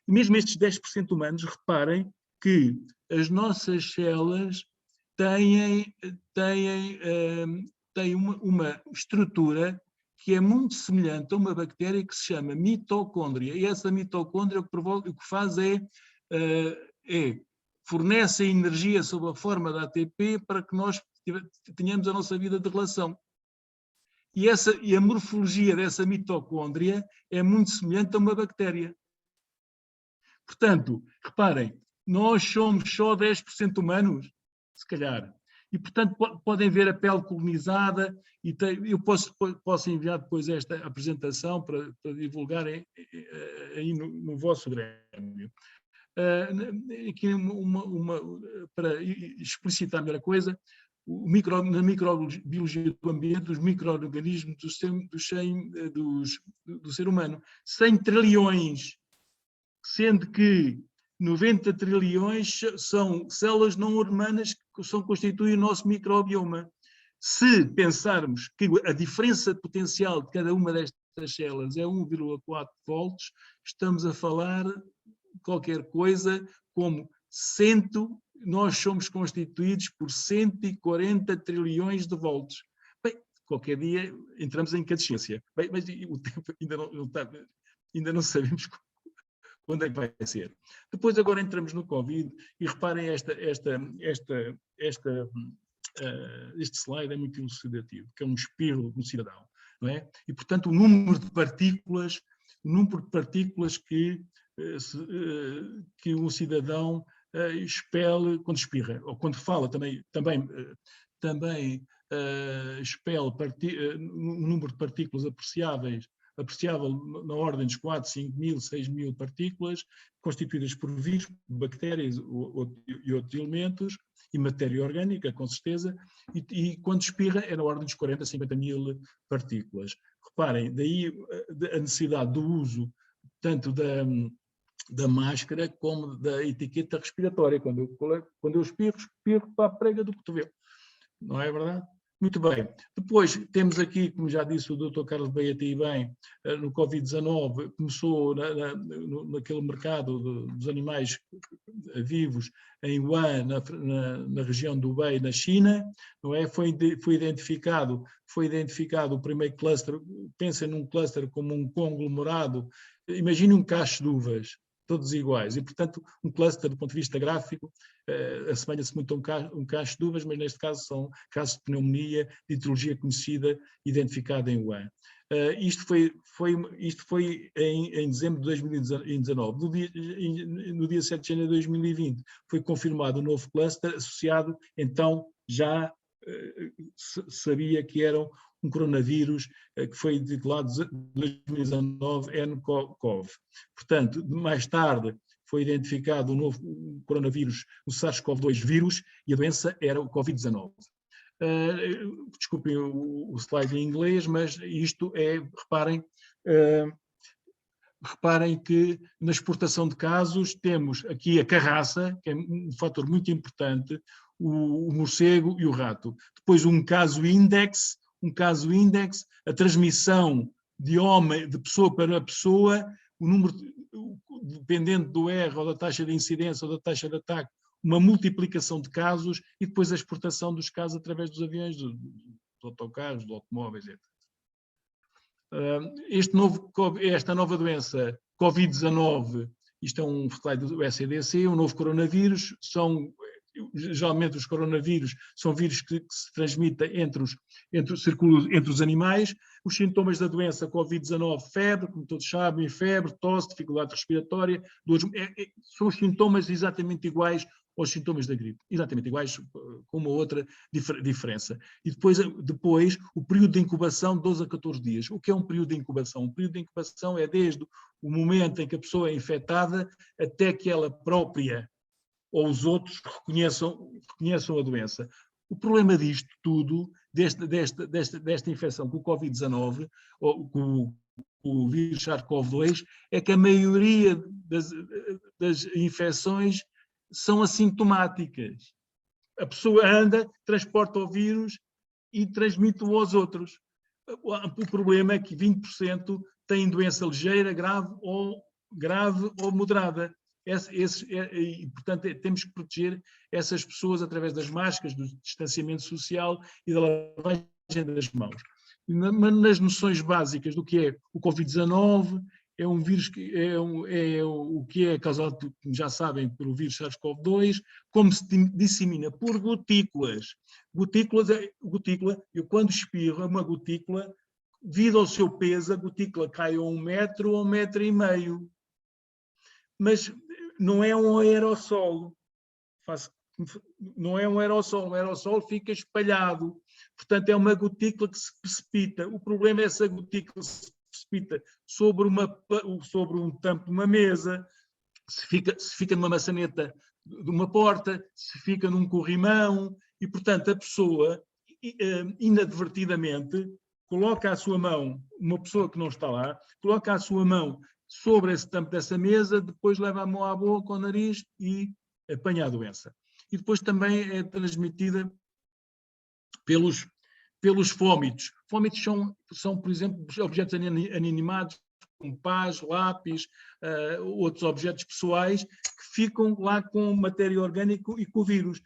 e mesmo estes 10% humanos, reparem que as nossas células têm uma estrutura que é muito semelhante a uma bactéria que se chama mitocôndria. E essa mitocôndria o que faz fornece a energia sob a forma da ATP para que nós tenhamos a nossa vida de relação. E a morfologia dessa mitocôndria é muito semelhante a uma bactéria. Portanto, reparem, nós somos só 10% humanos, se calhar. E, portanto, podem ver a pele colonizada, e eu posso enviar depois esta apresentação para divulgar aí no vosso grêmio. Aqui para explicitar melhor a coisa, na microbiologia do ambiente, os micro-organismos do ser humano, 100 trilhões, sendo que 90 trilhões são células não humanas que constituem o nosso microbioma. Se pensarmos que a diferença potencial de cada uma destas células é 1,4 volts, estamos a falar qualquer coisa como nós somos constituídos por 140 trilhões de volts. Bem, qualquer dia entramos em incandescência. Bem, mas o tempo ainda não sabemos quando é que vai ser. Depois agora entramos no Covid e reparem este slide é muito elucidativo, que é um espirro no cidadão, não é? E portanto o número de partículas que um cidadão expele quando espirra, ou quando fala também expele um número de partículas apreciável na ordem dos 4, 5 mil, 6 mil partículas, constituídas por vírus, bactérias e outros elementos, e matéria orgânica, com certeza, e quando espirra é na ordem dos 40, 50 mil partículas. Reparem, daí a necessidade do uso tanto da máscara como da etiqueta respiratória. Quando eu espirro para a prega do cotovelo. Não é verdade? Muito bem. Depois temos aqui, como já disse o Dr. Carlos Beata e bem, no Covid-19 começou naquele mercado dos animais vivos em Wuhan, na região do Hubei, na China, não é? Foi identificado o primeiro cluster. Pensem num cluster como um conglomerado. Imagine um cacho de uvas, todos iguais, e portanto um cluster do ponto de vista gráfico assemelha-se muito a um cacho de uvas, mas neste caso são casos de pneumonia de etiologia conhecida, identificada em Wuhan. Isto foi em dezembro de 2019. No dia 7 de janeiro de 2020 foi confirmado um novo cluster associado, então já sabia que era um coronavírus que foi titulado 2019 nCoV. Portanto, mais tarde foi identificado um novo coronavírus, o SARS-CoV-2 vírus, e a doença era o Covid-19. desculpem o slide em inglês, mas isto é, reparem que na exportação de casos temos aqui a carraça, que é um fator muito importante, o morcego e o rato. Depois um caso índex, a transmissão de pessoa para pessoa, o número, dependente do R ou da taxa de incidência ou da taxa de ataque, uma multiplicação de casos e depois a exportação dos casos através dos aviões, dos autocarros, dos automóveis, etc. Esta nova doença, Covid-19, isto é um slide do SCDC, um novo coronavírus, geralmente os coronavírus são vírus que se transmitem entre os animais. Os sintomas da doença Covid-19, febre, como todos sabem, febre, tosse, dificuldade respiratória, são os sintomas exatamente iguais aos sintomas da gripe, exatamente iguais, com uma outra diferença. E depois o período de incubação, 12 a 14 dias. O que é um período de incubação? Um período de incubação é desde o momento em que a pessoa é infectada até que ela própria ou os outros reconheçam a doença. O problema disto tudo, desta infecção com o Covid-19, ou com o vírus SARS-CoV-2, é que a maioria das infecções são assintomáticas. A pessoa anda, transporta o vírus e transmite-o aos outros. O problema é que 20% têm doença ligeira, grave ou moderada. E, portanto, temos que proteger essas pessoas através das máscaras, do distanciamento social e da lavagem das mãos. Nas noções básicas do que é o Covid-19, é um vírus o que é causado, como já sabem, pelo vírus SARS-CoV-2, como se dissemina por gotículas. Gotícula, eu quando espirro, é uma gotícula, devido ao seu peso, a gotícula cai a 1 metro ou 1,5 metros. Mas não é um aerossol. Não é um aerossol fica espalhado. Portanto, é uma gotícula que se precipita. O problema é essa gotícula se precipita sobre um tampo de uma mesa, se fica numa maçaneta de uma porta, se fica num corrimão, e, portanto, a pessoa, inadvertidamente, coloca a sua mão, uma pessoa que não está lá, coloca a sua mão sobre esse tampo dessa mesa, depois leva a mão à boca, ao nariz e apanha a doença. E depois também é transmitida pelos vômitos. Vômitos são, por exemplo, objetos inanimados, como pás, lápis, outros objetos pessoais, que ficam lá com matéria orgânica e com o vírus.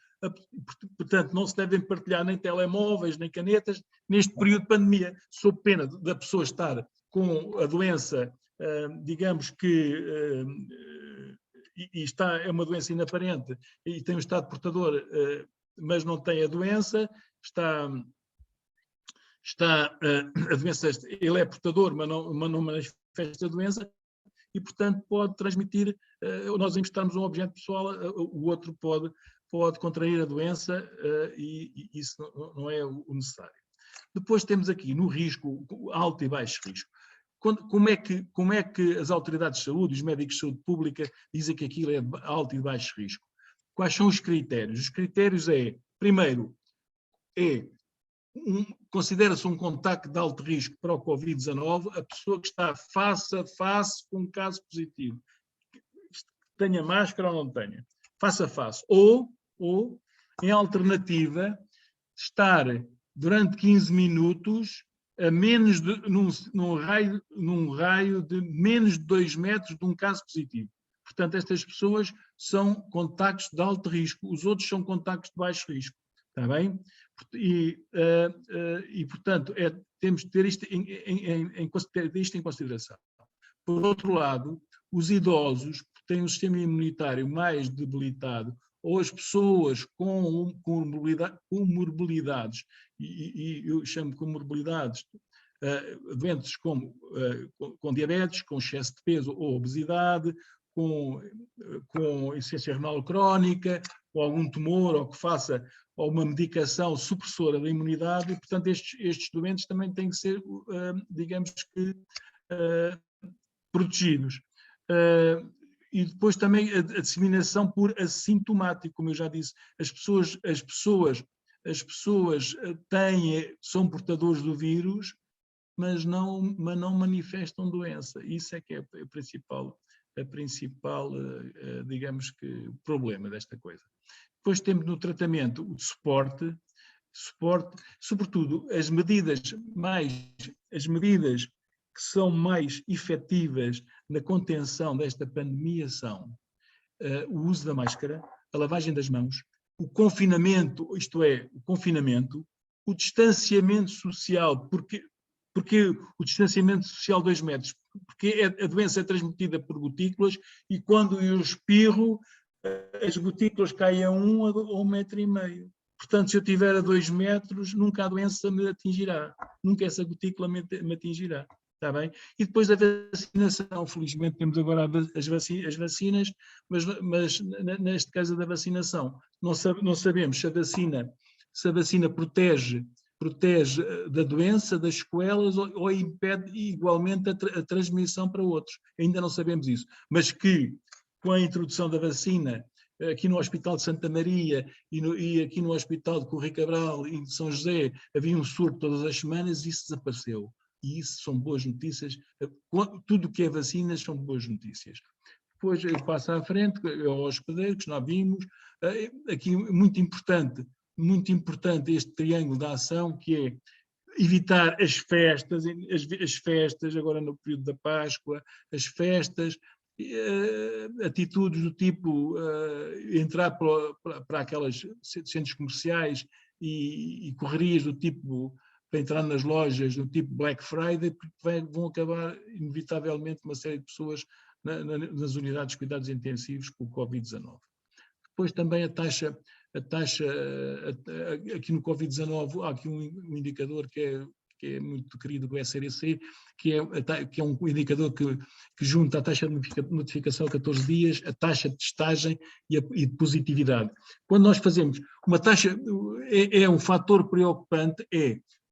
Portanto, não se devem partilhar nem telemóveis, nem canetas, neste período de pandemia, sob pena da pessoa estar com a doença, digamos que é uma doença inaparente e tem um estado portador, mas não tem a doença, a doença, ele é portador, mas não manifesta a doença, e, portanto, pode transmitir, nós emprestarmos um objeto pessoal, o outro pode contrair a doença, e isso não é o necessário. Depois temos aqui no risco, alto e baixo risco. Como é que as autoridades de saúde, os médicos de saúde pública, dizem que aquilo é de alto e de baixo risco? Quais são os critérios? Os critérios primeiro, considera-se um contacto de alto risco para o Covid-19 a pessoa que está face a face com um caso positivo. Tenha máscara ou não tenha. Face a face. Ou em alternativa, estar durante 15 minutos a menos num raio de menos de 2 metros de um caso positivo. Portanto, estas pessoas são contactos de alto risco, os outros são contactos de baixo risco. Está bem? E portanto, temos de ter isto em consideração. Por outro lado, os idosos que têm um sistema imunitário mais debilitado, ou as pessoas com comorbilidades, e eu chamo de comorbilidades, doentes com diabetes, com excesso de peso ou obesidade, com insuficiência renal crónica, ou algum tumor, ou que faça uma medicação supressora da imunidade, e, portanto, estes doentes também têm que ser, digamos que, protegidos. E depois também a disseminação por assintomático, como eu já disse, as pessoas as pessoas são portadores do vírus, mas não manifestam doença. Isso é que é a principal, digamos que, problema desta coisa. Depois temos no tratamento o suporte, sobretudo as medidas que são mais efetivas na contenção desta pandemia são o uso da máscara, a lavagem das mãos, o confinamento, isto é, o distanciamento social, porque o distanciamento social 2 metros, porque a doença é transmitida por gotículas e quando eu espirro, as gotículas caem a 1 ou 1,5 metros. Portanto, se eu estiver a 2 metros, nunca a doença me atingirá, nunca essa gotícula me atingirá. Está bem? E depois a vacinação, felizmente temos agora as vacinas, mas neste caso da vacinação, não sabemos se a vacina protege da doença, das sequelas, ou impede igualmente a transmissão para outros. Ainda não sabemos isso. Mas que, com a introdução da vacina, aqui no Hospital de Santa Maria e aqui no Hospital de Correia Cabral e de São José, havia um surto todas as semanas e isso desapareceu. E isso são boas notícias. Tudo o que é vacinas são boas notícias. Depois eu passo à frente, ao hospedeiro, que nós vimos. Aqui muito importante este triângulo da ação, que é evitar as festas agora no período da Páscoa, as festas, atitudes do tipo entrar para aquelas centros comerciais e correrias do tipo para entrar nas lojas do tipo Black Friday, porque vão acabar inevitavelmente uma série de pessoas nas unidades de cuidados intensivos com o Covid-19. Depois também a taxa aqui no Covid-19, há aqui um indicador que é muito querido do SRC, que é um indicador que junta a taxa de notificação a 14 dias, a taxa de testagem e de positividade. Quando nós fazemos uma taxa, um fator preocupante,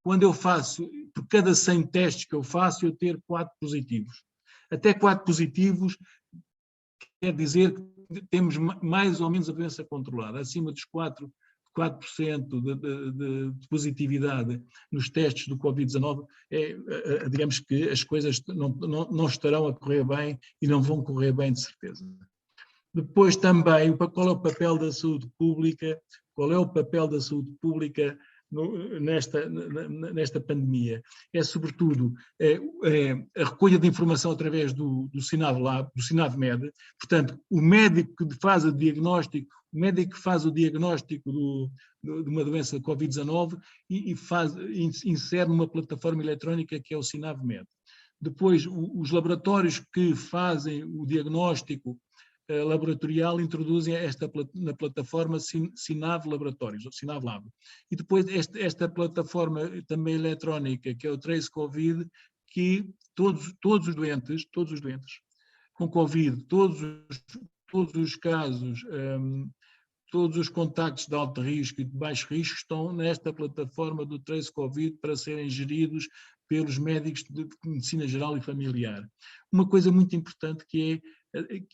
quando eu faço, por cada 100 testes que eu faço, eu ter 4 positivos. Até 4 positivos quer dizer que temos mais ou menos a doença controlada. Acima dos 4% de positividade nos testes do Covid-19, digamos que as coisas não estarão a correr bem e não vão correr bem de certeza. Depois também, qual é o papel da saúde pública? Qual é o papel da saúde pública nesta pandemia? É sobretudo a recolha de informação através do SINAV-MED. Portanto, o médico que faz o diagnóstico de uma doença Covid-19 e insere numa plataforma eletrónica que é o SINAV-MED. Depois, os laboratórios que fazem o diagnóstico laboratorial introduzem na plataforma SINAV Laboratórios, ou SINAV Lab. E depois esta plataforma também eletrónica, que é o Trace Covid, que todos os doentes com Covid, todos os casos, todos os contactos de alto risco e de baixo risco estão nesta plataforma do Trace Covid para serem geridos pelos médicos de medicina geral e familiar. Uma coisa muito importante que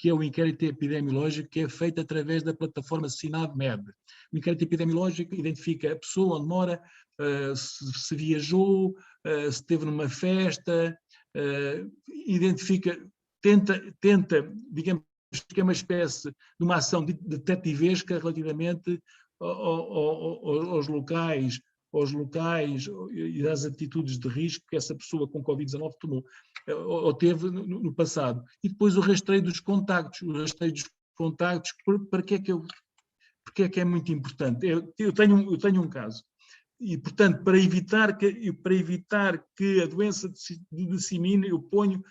é o inquérito epidemiológico, que é feito através da plataforma SINAV-MED. O inquérito epidemiológico identifica a pessoa, onde mora, se viajou, se esteve numa festa, tenta, digamos, que é uma espécie de uma ação detetivesca relativamente aos locais e às atitudes de risco que essa pessoa com Covid-19 tomou ou teve no passado. E depois o rastreio dos contactos. Porque é que é muito importante? Eu tenho um caso. E, portanto, para evitar que a doença se dissemine, eu ponho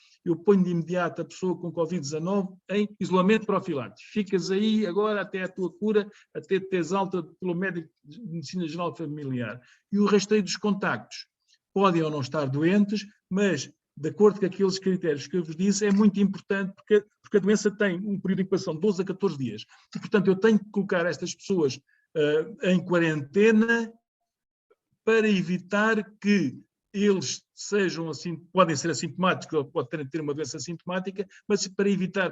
de imediato a pessoa com Covid-19 em isolamento profilático. Ficas aí agora até a tua cura, até teres alta pelo médico de medicina geral familiar. E o rastreio dos contactos. Podem ou não estar doentes, mas, de acordo com aqueles critérios que eu vos disse, é muito importante porque a doença tem um período de incubação de 12 a 14 dias. E, portanto, eu tenho que colocar estas pessoas em quarentena para evitar que eles podem ser assintomáticos ou podem ter uma doença assintomática, mas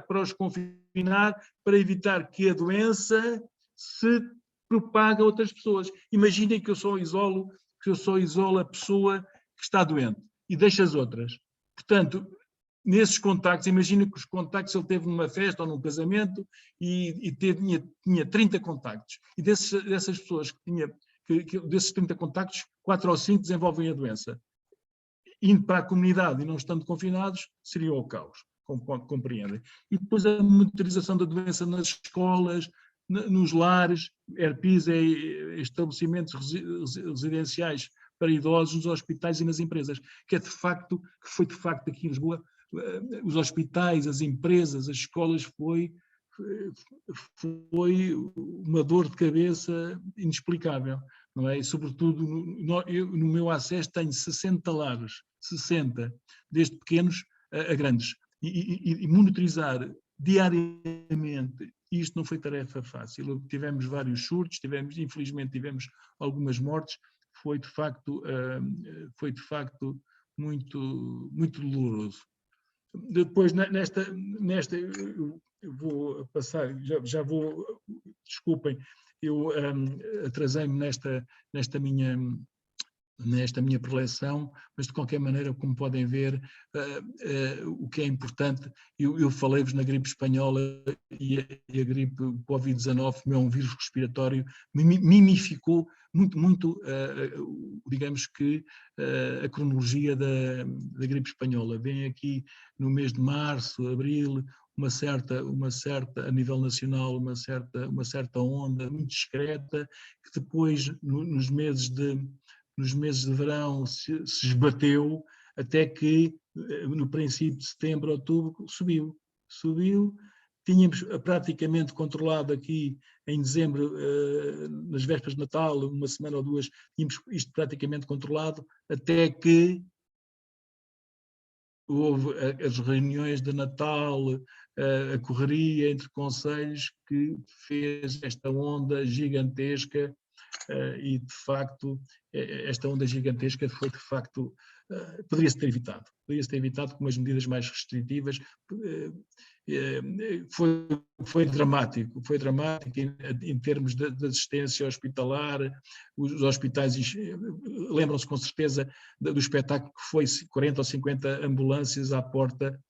para os confinar, para evitar que a doença se propaga a outras pessoas. Imaginem que eu só isolo a pessoa que está doente e deixo as outras. Portanto, nesses contactos, imagina que os contactos ele teve numa festa ou num casamento e tinha 30 contactos. E dessas pessoas desses 30 contactos, 4 ou 5 desenvolvem a doença. Indo para a comunidade e não estando confinados, seria o caos, compreendem? E depois a monitorização da doença nas escolas, nos lares, ERPIs, estabelecimentos residenciais para idosos, nos hospitais e nas empresas, que foi de facto aqui em Lisboa, os hospitais, as empresas, as escolas, foi uma dor de cabeça inexplicável, não é? E sobretudo, no meu acesso tenho 60 lares, 60, desde pequenos a grandes, e monitorizar diariamente, isto não foi tarefa fácil. Tivemos vários surtos, infelizmente tivemos algumas mortes, foi de facto muito, muito doloroso. Depois, eu vou passar, já vou, desculpem, eu atrasei-me nesta minha preleção, mas de qualquer maneira, como podem ver, o que é importante, eu falei-vos na gripe espanhola e a gripe Covid-19, como é um vírus respiratório, mimificou muito, digamos que, a cronologia da gripe espanhola. Vem aqui no mês de março, abril, uma certa, a nível nacional, uma certa onda muito discreta, que depois, nos meses de verão, se esbateu, até que, no princípio de setembro, outubro, subiu. Tínhamos praticamente controlado aqui, em dezembro, nas vésperas de Natal, uma semana ou duas, tínhamos isto praticamente controlado, até que houve as reuniões de Natal, a correria entre concelhos, que fez esta onda gigantesca. E, de facto, esta onda gigantesca foi, de facto, poderia-se ter evitado com umas medidas mais restritivas. Foi dramático em termos de assistência hospitalar. Os hospitais, lembram-se com certeza do espetáculo que foi 40 ou 50 ambulâncias à porta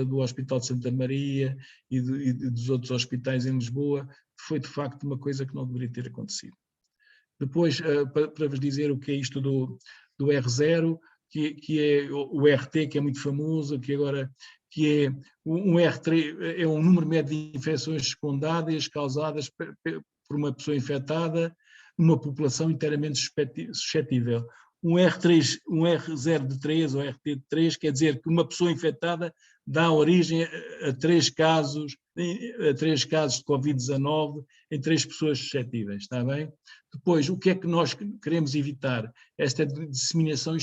do Hospital de Santa Maria e dos outros hospitais em Lisboa. Foi, de facto, uma coisa que não deveria ter acontecido. Depois, para vos dizer o que é isto do R0, que é o RT, que é muito famoso, que é um R3, é um número médio de infecções secundárias causadas por uma pessoa infectada numa população inteiramente suscetível. Um R0 de 3 ou RT de 3 quer dizer que uma pessoa infectada dá origem a 3 casos de Covid-19 em 3 pessoas suscetíveis, está bem? Depois, o que é que nós queremos evitar? Esta disseminação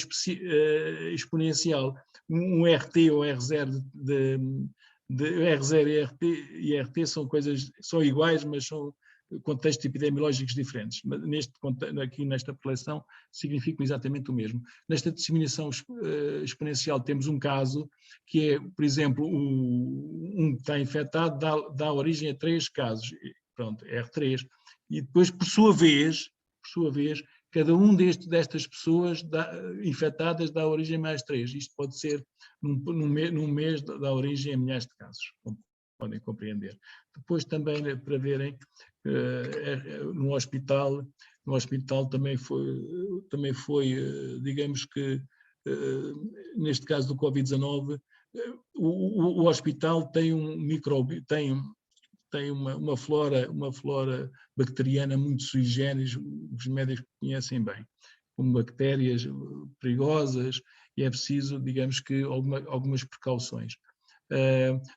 exponencial. Um RT ou R0 R0 e RT são iguais, mas são contextos epidemiológicos diferentes. Mas aqui nesta população significam exatamente o mesmo. Nesta disseminação exponencial temos um caso que é, por exemplo, um que está infectado dá origem a 3 casos, pronto, R3, e depois, por sua vez, cada destas pessoas infectadas dá origem a mais 3. Isto pode ser, num mês, dá origem a milhares de casos, como podem compreender. Depois também, para verem, no hospital também foi, digamos que, neste caso do Covid-19, o hospital tem tem uma flora bacteriana muito sui generis, os médicos conhecem bem, como bactérias perigosas, e é preciso, digamos que, algumas precauções.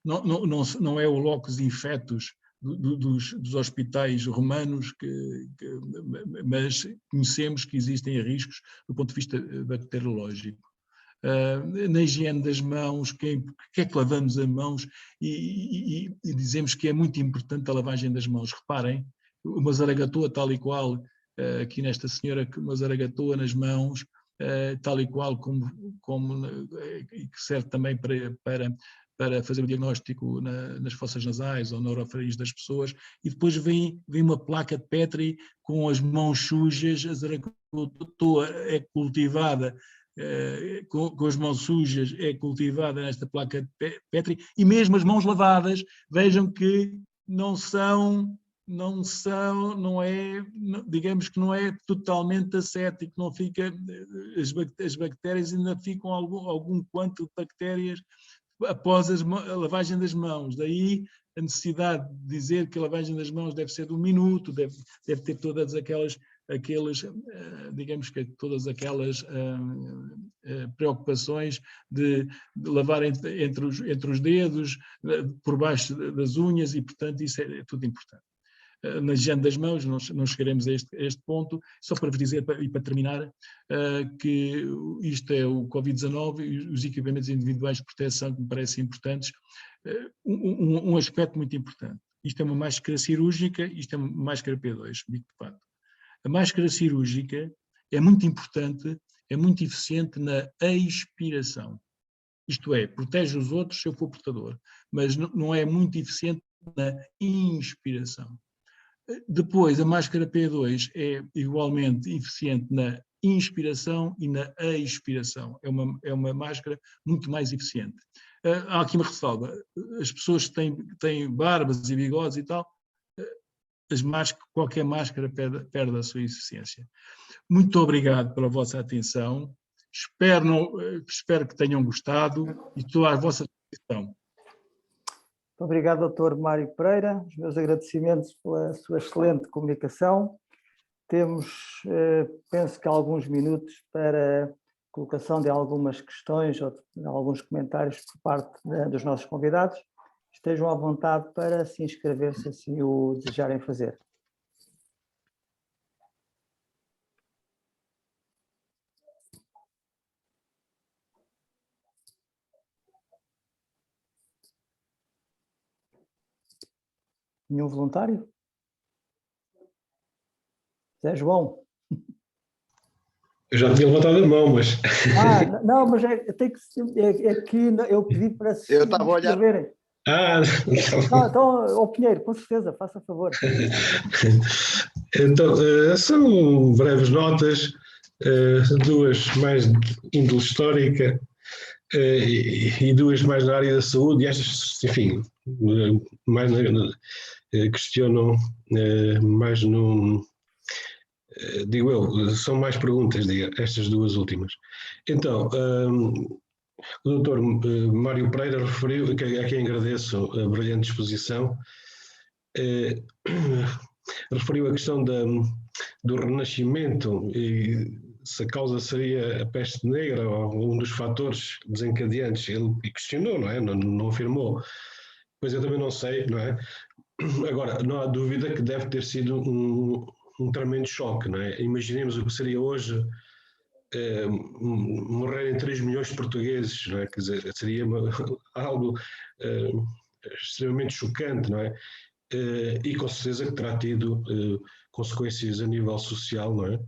Não é o locus infectus dos hospitais romanos, mas conhecemos que existem riscos do ponto de vista bacteriológico. Na higiene das mãos, que é que lavamos as mãos, e dizemos que é muito importante a lavagem das mãos. Reparem, uma zaragatoa tal e qual, aqui nesta senhora, uma zaragatoa nas mãos, tal e qual como que serve também para para fazer o diagnóstico nas fossas nasais ou na orofaringe das pessoas, e depois vem uma placa de Petri com as mãos sujas, a zaragotoa é cultivada com as mãos sujas, é cultivada nesta placa de Petri, e mesmo as mãos lavadas, vejam que digamos que não é totalmente ascético, não fica, as bactérias ainda ficam algum quanto de bactérias após a lavagem das mãos. Daí a necessidade de dizer que a lavagem das mãos deve ser de 1 minuto, deve ter todas digamos que todas aquelas preocupações de lavar entre os dedos, por baixo das unhas, e portanto isso é tudo importante. Na higiene das mãos, não chegaremos a este ponto, só para vos dizer, e para terminar, que isto é o Covid-19 e os equipamentos individuais de proteção que me parecem importantes. Um aspecto muito importante, isto é uma máscara cirúrgica, isto é uma máscara P2, digo de fato. A máscara cirúrgica é muito importante, é muito eficiente na expiração. Isto é, protege os outros se eu for portador, mas não é muito eficiente na inspiração. Depois, a máscara P2 é igualmente eficiente na inspiração e na expiração. É uma máscara muito mais eficiente. Há aqui uma ressalva. As pessoas que têm barbas e bigodes e tal, qualquer máscara perde a sua eficiência. Muito obrigado pela vossa atenção. Espero que tenham gostado e estou à vossa disposição. Muito obrigado, Dr. Mário Pereira. Os meus agradecimentos pela sua excelente comunicação. Temos, penso que, alguns minutos para colocação de algumas questões ou de alguns comentários por parte dos nossos convidados. Estejam à vontade para se inscrever, se assim o desejarem fazer. Nenhum voluntário? Zé João? Eu já tinha levantado a mão, mas... Não, mas tem que eu pedi para se eu estava a olhar. inscreverem. Não, então, Pinheiro, com certeza, faça favor. Então, são breves notas, duas mais de índole histórica e duas mais na área da saúde, e estas, enfim, mais questionam mais no... digo eu, são mais perguntas, estas duas últimas. Então, o Dr. Mário Pereira referiu, a quem agradeço a brilhante exposição, referiu a questão do renascimento e se a causa seria a peste negra ou um dos fatores desencadeantes. Ele questionou, não é? Não afirmou. Pois eu também não sei, não é? Agora, não há dúvida que deve ter sido um tremendo choque, não é? Imaginemos o que seria hoje morrerem 3 milhões de portugueses, não é? Quer dizer, seria algo extremamente chocante, não é? E com certeza que terá tido consequências a nível social, não é?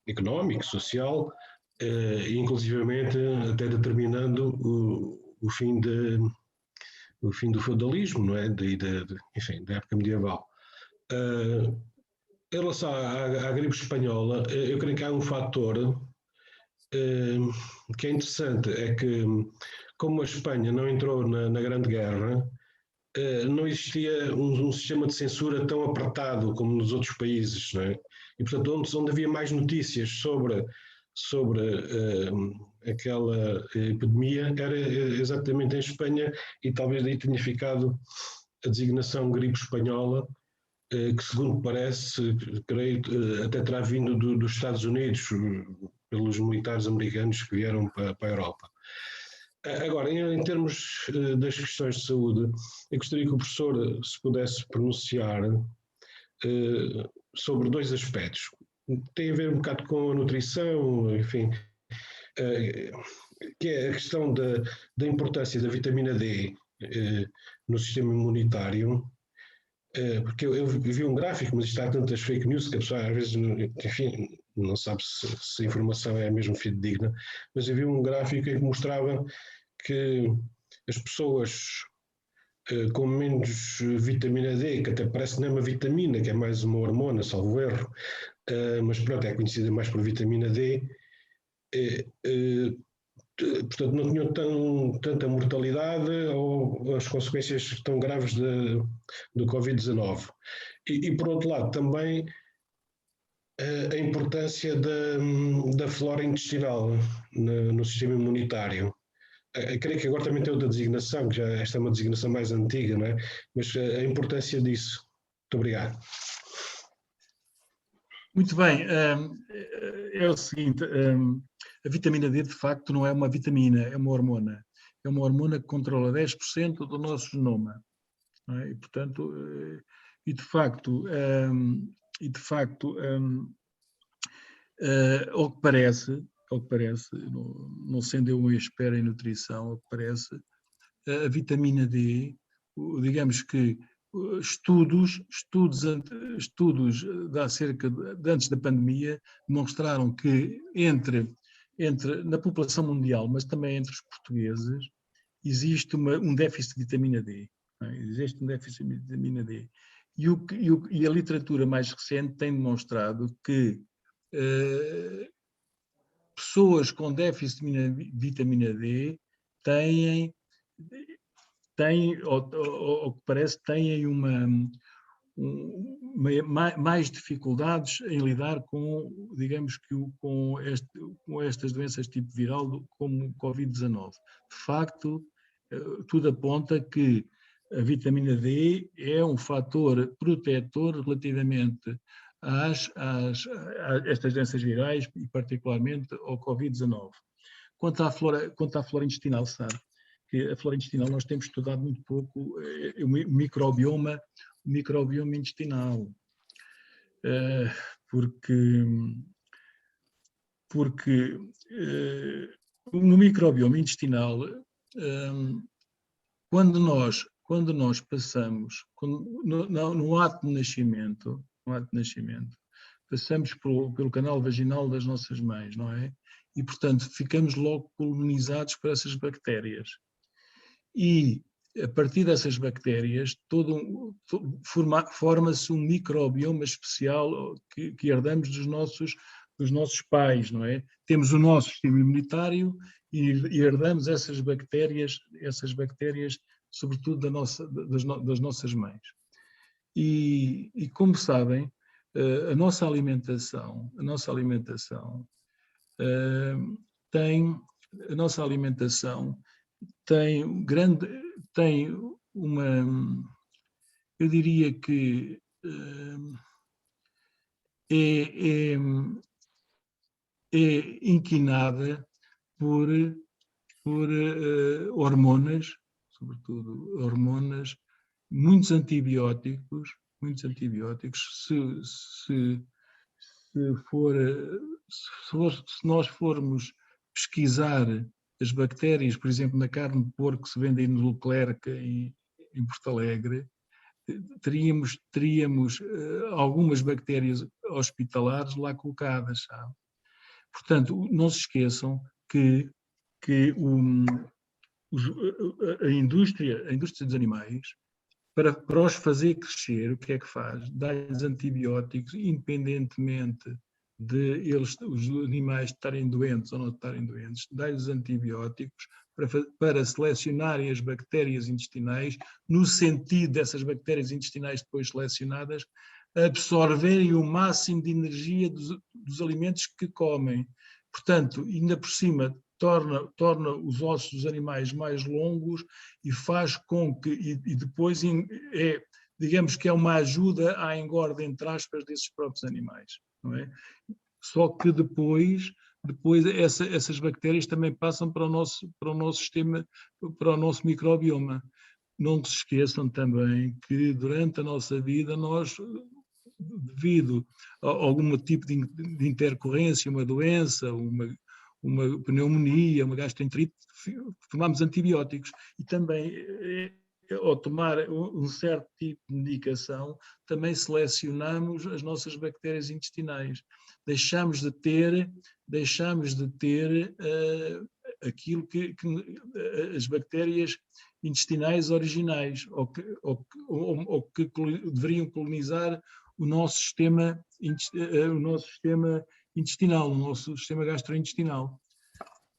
Económico, social, e inclusivamente até determinando o fim do feudalismo, não é? Enfim, da época medieval. Em relação à gripe espanhola, eu creio que há um fator que é interessante, é que como a Espanha não entrou na Grande Guerra, não existia um sistema de censura tão apertado como nos outros países, não é? E portanto onde havia mais notícias sobre aquela epidemia era exatamente em Espanha, e talvez daí tenha ficado a designação gripe espanhola, que segundo parece, creio, até terá vindo dos Estados Unidos, pelos militares americanos que vieram para a Europa. Agora, em termos das questões de saúde, eu gostaria que o professor se pudesse pronunciar sobre dois aspectos. Tem a ver um bocado com a nutrição, enfim, que é a questão da importância da vitamina D no sistema imunitário, porque eu vi um gráfico, mas isto há tantas fake news que a pessoa às vezes, enfim, não sabe se a informação é mesmo fidedigna, mas eu vi um gráfico que mostrava que as pessoas com menos vitamina D, que até parece não é uma vitamina, que é mais uma hormona, salvo erro, mas pronto, é conhecida mais por vitamina D, portanto não tinham tanta mortalidade ou as consequências tão graves do Covid-19. E por outro lado também a importância da flora intestinal no sistema imunitário. Creio que agora também tem outra designação, que já esta é uma designação mais antiga, não é? Mas a importância disso. Muito obrigado. Muito bem, é o seguinte, a vitamina D de facto não é uma vitamina, é uma hormona. É uma hormona que controla 10% do nosso genoma. Não é? E, portanto, de facto, ao que parece, não sendo eu um expert em nutrição, ao que parece, a vitamina D, digamos que estudos de acerca de antes da pandemia demonstraram que na população mundial, mas também entre os portugueses, existe um déficit de vitamina D. Existe um déficit de vitamina D. E a literatura mais recente tem demonstrado que pessoas com déficit de vitamina D têm ao que parece, têm mais dificuldades em lidar com, digamos que, com estas doenças tipo viral, como o Covid-19. De facto, tudo aponta que a vitamina D é um fator protetor relativamente a estas doenças virais e particularmente ao Covid-19. Quanto à flora intestinal, sabe? Que a flora intestinal nós temos estudado muito pouco o microbioma intestinal, porque no microbioma intestinal, quando nós passamos, no ato de nascimento, passamos pelo canal vaginal das nossas mães, não é? E, portanto, ficamos logo colonizados por essas bactérias. E, a partir dessas bactérias, forma-se um microbioma especial que herdamos dos nossos pais, não é? Temos o nosso sistema imunitário e herdamos essas bactérias, sobretudo das nossas mães. E como sabem, a nossa alimentação tem uma, eu diria que é inquinada por hormonas, sobretudo hormonas, muitos antibióticos. Se nós formos pesquisar as bactérias, por exemplo, na carne de porco que se vende aí no Leclerc, em Porto Alegre, teríamos algumas bactérias hospitalares lá colocadas, sabe? Portanto, não se esqueçam que a indústria dos animais, para os fazer crescer, o que é que faz? Dá-lhes antibióticos, independentemente de os animais estarem doentes ou não estarem doentes, dá-lhes antibióticos para selecionarem as bactérias intestinais, no sentido dessas bactérias intestinais depois selecionadas, absorverem o máximo de energia dos alimentos que comem. Portanto, ainda por cima, torna os ossos dos animais mais longos e faz com que, e depois digamos que é uma ajuda à engorda, entre aspas, desses próprios animais, não é? Só que depois essas bactérias também passam para o nosso sistema, para o nosso microbioma. Não se esqueçam também que durante a nossa vida nós, devido a algum tipo de intercorrência, uma doença, uma pneumonia, uma gastroenterite, tomamos antibióticos. E também, ao tomar um certo tipo de medicação, também selecionamos as nossas bactérias intestinais. Deixamos de ter aquilo que as bactérias intestinais originais, ou que deveriam colonizar o nosso sistema intestinal, o nosso sistema gastrointestinal.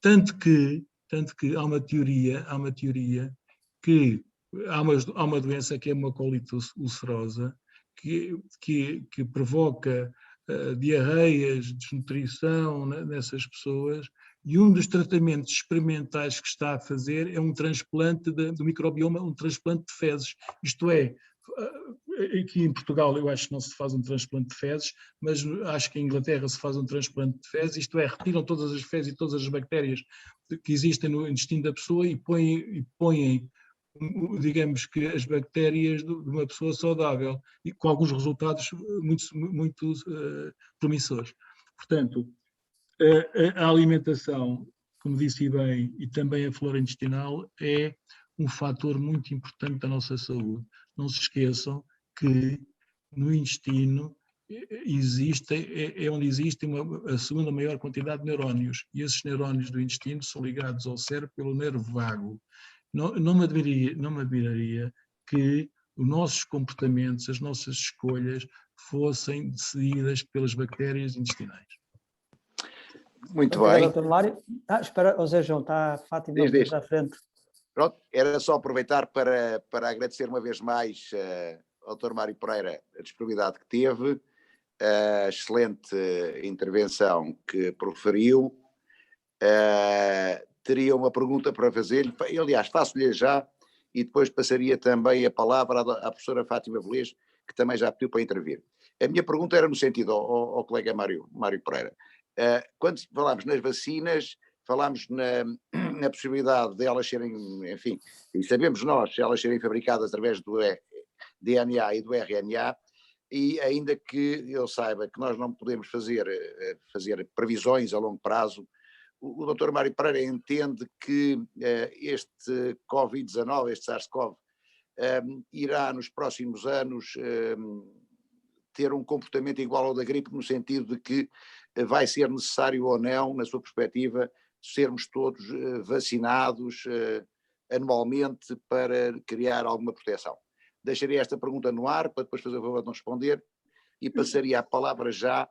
Tanto que há uma teoria que há uma doença que é a hemocolite ulcerosa, que provoca diarreias, desnutrição nessas pessoas, e um dos tratamentos experimentais que está a fazer é um transplante do microbioma, um transplante de fezes. Isto é, aqui em Portugal eu acho que não se faz um transplante de fezes, mas acho que em Inglaterra se faz um transplante de fezes, isto é, retiram todas as fezes e todas as bactérias que existem no intestino da pessoa e põem digamos que as bactérias de uma pessoa saudável, e com alguns resultados muito promissores. Portanto, a alimentação, como disse bem, e também a flora intestinal, é um fator muito importante da nossa saúde. Não se esqueçam que no intestino é onde existe a segunda maior quantidade de neurónios, e esses neurónios do intestino são ligados ao cérebro pelo nervo vago. Não me admiraria que os nossos comportamentos, as nossas escolhas fossem decididas pelas bactérias intestinais. Muito Obrigado, bem. Dr. Mário. Espera, José João, está a Fátima Diz. à frente. Pronto, era só aproveitar para agradecer uma vez mais ao Dr. Mário Pereira a disponibilidade que teve, a excelente intervenção que proferiu. Teria uma pergunta para fazer-lhe, aliás, faço-lhe já, e depois passaria também a palavra à professora Fátima Velez, que também já pediu para intervir. A minha pergunta era no sentido, ao colega Mário Pereira, quando falámos nas vacinas, falámos na possibilidade de elas serem, enfim, e sabemos nós, elas serem fabricadas através do DNA e do RNA, e ainda que eu saiba que nós não podemos fazer previsões a longo prazo, o Dr. Mário Pereira entende que este Covid-19, este SARS-CoV, irá nos próximos anos ter um comportamento igual ao da gripe, no sentido de que vai ser necessário ou não, na sua perspectiva, sermos todos vacinados anualmente para criar alguma proteção. Deixaria esta pergunta no ar, para depois fazer o favor de não responder, e passaria a palavra já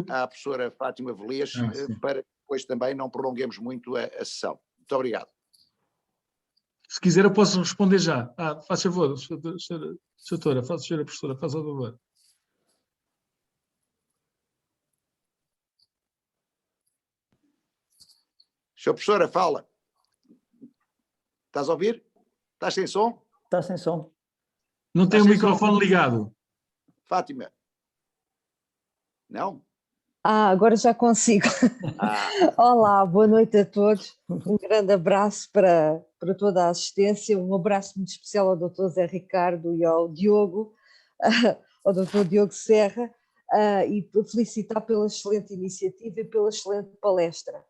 à professora Fátima Velez, para que depois também não prolonguemos muito a sessão. Muito obrigado. Se quiser eu posso responder já. Faz favor, doutora, professora, faz favor. Senhora professora, fala. Estás a ouvir? Estás sem som? Está sem som. Não tem o microfone ligado. Fátima? Não? Agora já consigo. Olá, boa noite a todos. Um grande abraço para toda a assistência. Um abraço muito especial ao Dr. Zé Ricardo e ao Diogo, ao Dr. Diogo Serra, e felicitar pela excelente iniciativa e pela excelente palestra.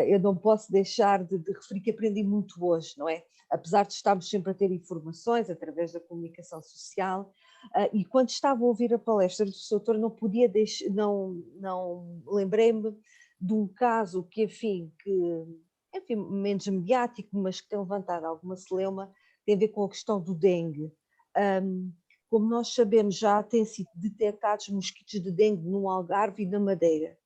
Eu não posso deixar de referir que aprendi muito hoje, não é? Apesar de estarmos sempre a ter informações através da comunicação social, e quando estava a ouvir a palestra do doutor, não podia deixar, não lembrei-me de um caso que, enfim, menos mediático, mas que tem levantado alguma celeuma, tem a ver com a questão do dengue. Como nós sabemos, já têm sido detectados mosquitos de dengue no Algarve e na Madeira,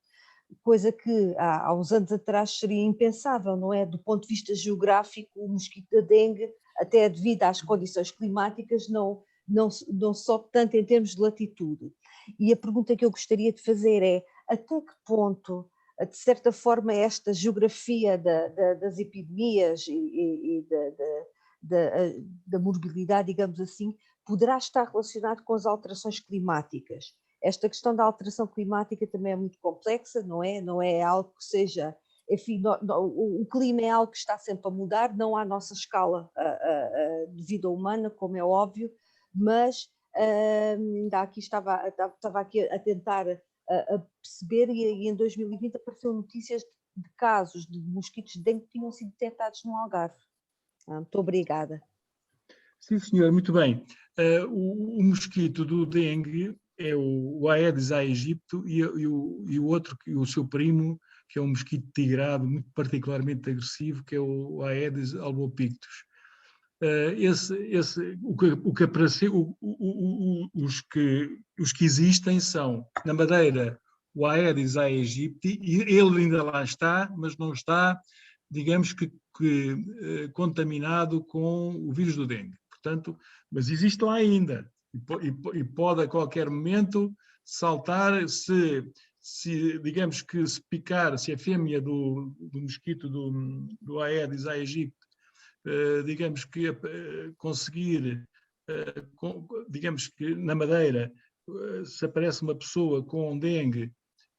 coisa que há uns anos atrás seria impensável, não é? Do ponto de vista geográfico, o mosquito da dengue, até devido às condições climáticas, não sobe tanto em termos de latitude. E a pergunta que eu gostaria de fazer é, até que ponto, de certa forma, esta geografia das epidemias e da morbilidade, digamos assim, poderá estar relacionado com as alterações climáticas? Esta questão da alteração climática também é muito complexa, não é? Não é algo que seja... Enfim, o clima é algo que está sempre a mudar, não à nossa escala de vida humana, como é óbvio, mas ainda aqui estava aqui a tentar a perceber, e em 2020 apareceram notícias de casos de mosquitos de dengue que tinham sido detectados no Algarve. Muito obrigada. Sim, senhora, muito bem. O mosquito do dengue é o Aedes aegypti e o outro, o seu primo, que é um mosquito tigrado muito particularmente agressivo, que é o Aedes albopictus. O que apareceu, os que existem são, na Madeira, o Aedes aegypti, e ele ainda lá está, mas não está, digamos que contaminado com o vírus do dengue. Portanto, mas existe lá ainda, e pode a qualquer momento saltar digamos que se picar, se a fêmea do mosquito do Aedes aegypti, digamos que conseguir, digamos que na Madeira, se aparece uma pessoa com dengue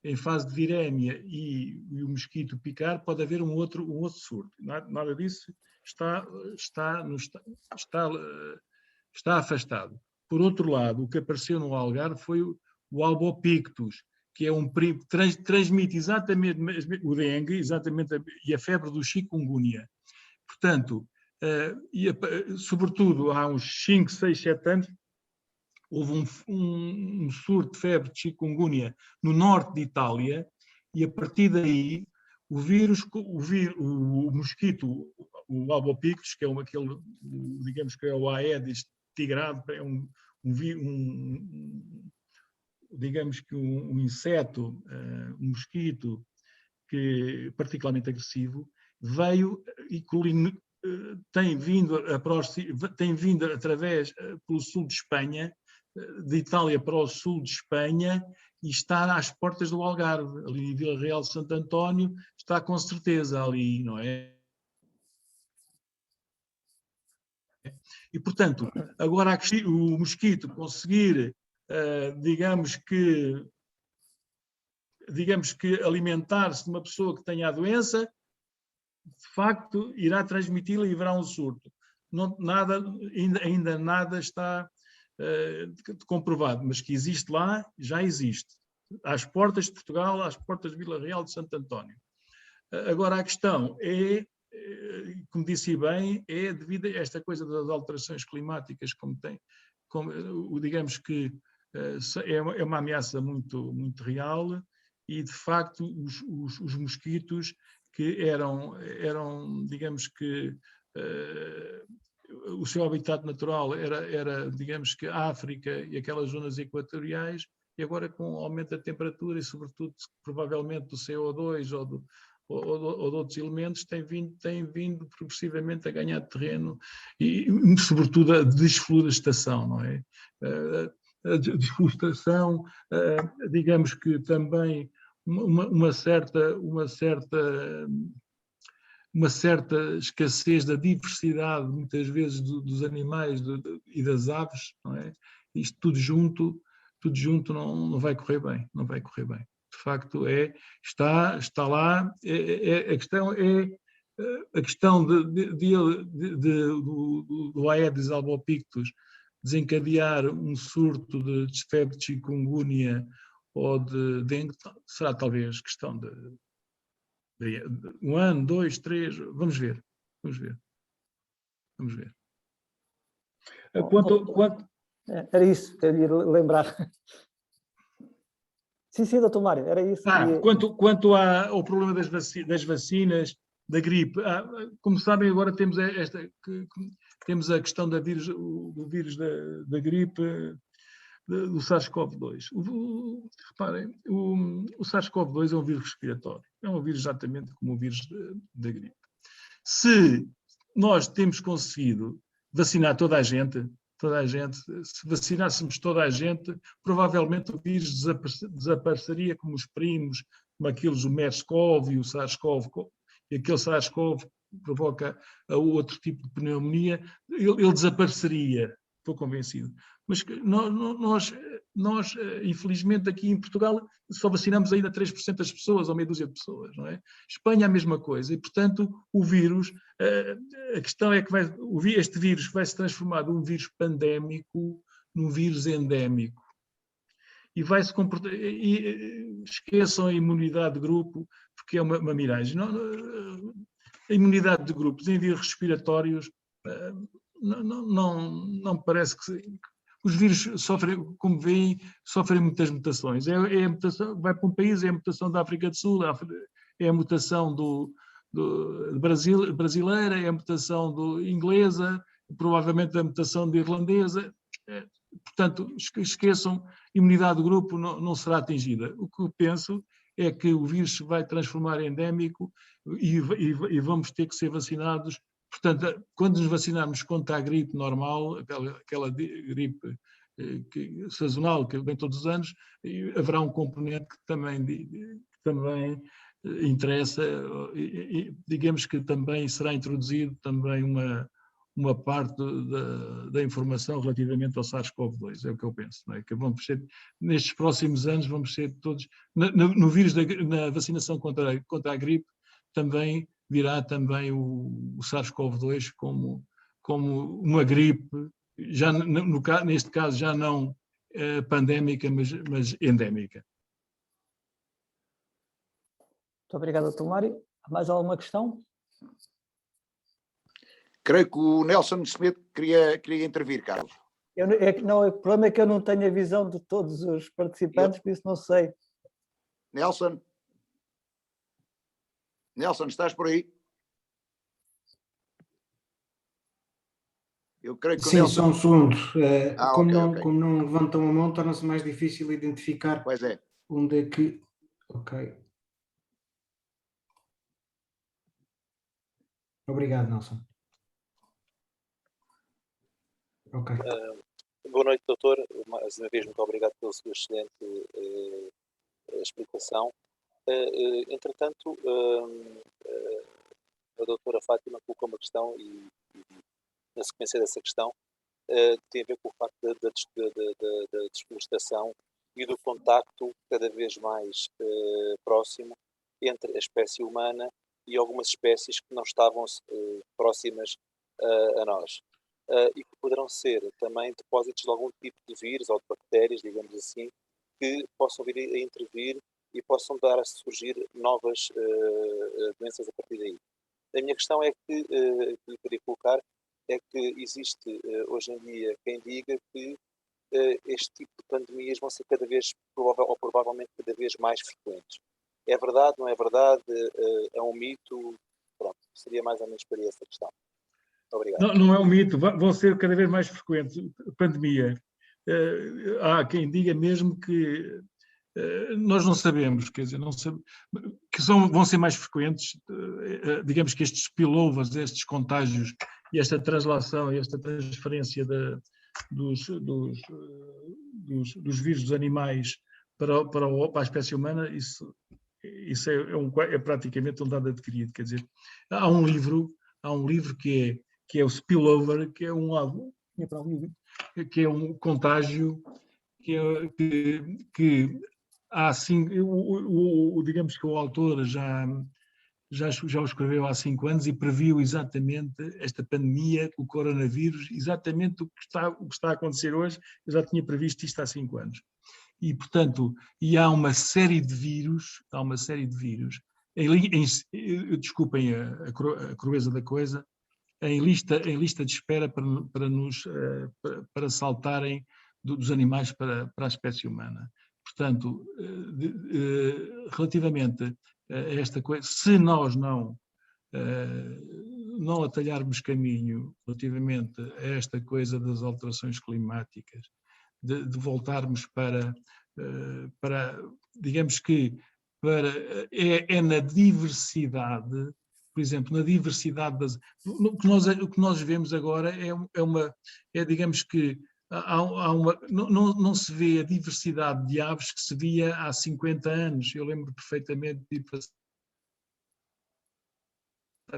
em fase de virémia e o mosquito picar, pode haver um outro surto. Nada disso está afastado. Por outro lado, o que apareceu no Algarve foi o albopictus, que é transmite exatamente o dengue, exatamente, e a febre do chikungunya. Portanto, sobretudo há uns 5, 6, 7 anos, houve um surto de febre de chikungunya no norte de Itália, e a partir daí o mosquito, o albopictus, que é digamos que é o Aedes tigrado, é digamos que um inseto, um mosquito particularmente agressivo, veio e tem vindo através pelo sul de Espanha, de Itália para o sul de Espanha, e está às portas do Algarve, ali em Vila Real de Santo António, está com certeza ali, não é? E, portanto, agora o mosquito conseguir, digamos que alimentar-se de uma pessoa que tenha a doença, de facto, irá transmiti-la e haverá um surto. Ainda nada está comprovado, mas que existe lá, já existe. Às portas de Portugal, às portas de Vila Real de Santo António. Agora, a questão é, como disse bem, é devido a esta coisa das alterações climáticas, digamos que é uma ameaça muito, muito real, e, de facto, os mosquitos que eram digamos que, o seu habitat natural era, digamos que, a África e aquelas zonas equatoriais, e agora, com o aumento da temperatura e, sobretudo, provavelmente do CO2 ou de outros elementos, tem vindo progressivamente a ganhar terreno, e, sobretudo, a desflorestação, não é? A desflorestação, digamos que também uma certa escassez da diversidade, muitas vezes, dos animais e das aves, não é? Isto tudo junto não vai correr bem, não vai correr bem. De facto, está lá, a questão do Aedes albopictus desencadear um surto de febre de chikungunya ou de dengue, será talvez questão de 1 ano, 2, 3, vamos ver. Era isso, eu ia lembrar. Sim, doutor Mário, era isso. Quanto ao problema das vacinas, da gripe, como sabem, agora temos temos a questão do vírus da gripe, do SARS-CoV-2. Reparem, o SARS-CoV-2 é um vírus respiratório, é um vírus exatamente como o vírus da gripe. Se nós temos conseguido vacinar toda a gente, se vacinássemos toda a gente, provavelmente o vírus desapareceria como os primos, como aqueles, o MERS-CoV e o SARS-CoV, e aquele SARS-CoV provoca outro tipo de pneumonia, ele desapareceria, estou convencido. Mas nós, infelizmente, aqui em Portugal, só vacinamos ainda 3% das pessoas, ou meia dúzia de pessoas, não é? Espanha a mesma coisa, e, portanto, o vírus, a questão é que este vírus vai se transformar de um vírus pandémico num vírus endémico. E vai-se comportar, esqueçam a imunidade de grupo, porque é uma miragem. A imunidade de grupos em vírus respiratórios não parece que... Os vírus sofrem, como veem, muitas mutações. A mutação vai para um país, é a mutação da África do Sul, é a mutação brasileira, é a mutação inglesa, provavelmente a mutação de irlandesa. Portanto, esqueçam, imunidade do grupo não será atingida. O que eu penso é que o vírus se vai transformar em endémico e vamos ter que ser vacinados. Portanto, quando nos vacinarmos contra a gripe normal, aquela gripe sazonal que vem todos os anos, haverá um componente que também interessa, digamos que também será introduzido também uma parte da informação relativamente ao SARS-CoV-2, é o que eu penso, não é? Que vamos ser, nestes próximos anos, vamos ser todos, no vírus na vacinação contra a gripe, também virá também o SARS-CoV-2 como uma gripe, já neste caso já não pandémica, mas endémica. Muito obrigado, Dr. Mário. Mais alguma questão? Creio que o Nelson Smith queria intervir, Carlos. O problema é que eu não tenho a visão de todos os participantes, por isso não sei. Nelson, estás por aí? Eu creio que sim, Nelson... só um segundo. Como não levantam a mão, torna-se mais difícil identificar onde é que... Ok. Obrigado, Nelson. Ok. Boa noite, doutor. Mais uma vez, muito obrigado pela sua excelente explicação. Entretanto, a doutora Fátima colocou uma questão e na sequência dessa questão, tem a ver com o facto da desflorestação e do contacto cada vez mais próximo entre a espécie humana e algumas espécies que não estavam próximas a nós. E que poderão ser também depósitos de algum tipo de vírus ou de bactérias, digamos assim, que possam vir a intervir e possam dar a surgir novas doenças a partir daí. A minha questão é que lhe queria colocar é que existe hoje em dia quem diga que este tipo de pandemias vão ser cada vez, provavelmente cada vez mais frequentes. É verdade, não é verdade? É um mito? Pronto, seria mais ou menos para essa questão. Obrigado. Não é um mito, vão ser cada vez mais frequentes. Pandemia. Há quem diga mesmo que nós não sabemos, quer dizer, vão ser mais frequentes, digamos que estes spillovers, estes contágios e esta translação e esta transferência dos vírus dos animais para a espécie humana, isso é praticamente um dado adquirido. Quer dizer, há um livro que é o spillover, que é um contágio que há assim, digamos que o autor já o escreveu há 5 anos e previu exatamente esta pandemia, o coronavírus, exatamente o que está a acontecer hoje. Eu já tinha previsto isto há 5 anos. E, portanto, há uma série de vírus, desculpem a crueza da coisa, em lista de espera para saltarem dos animais para a espécie humana. Portanto, relativamente a esta coisa, se nós não atalharmos caminho relativamente a esta coisa das alterações climáticas, de voltarmos para digamos que é na diversidade, por exemplo, na diversidade o que nós vemos agora digamos que não se vê a diversidade de aves que se via há 50 anos. Eu lembro perfeitamente de ir passar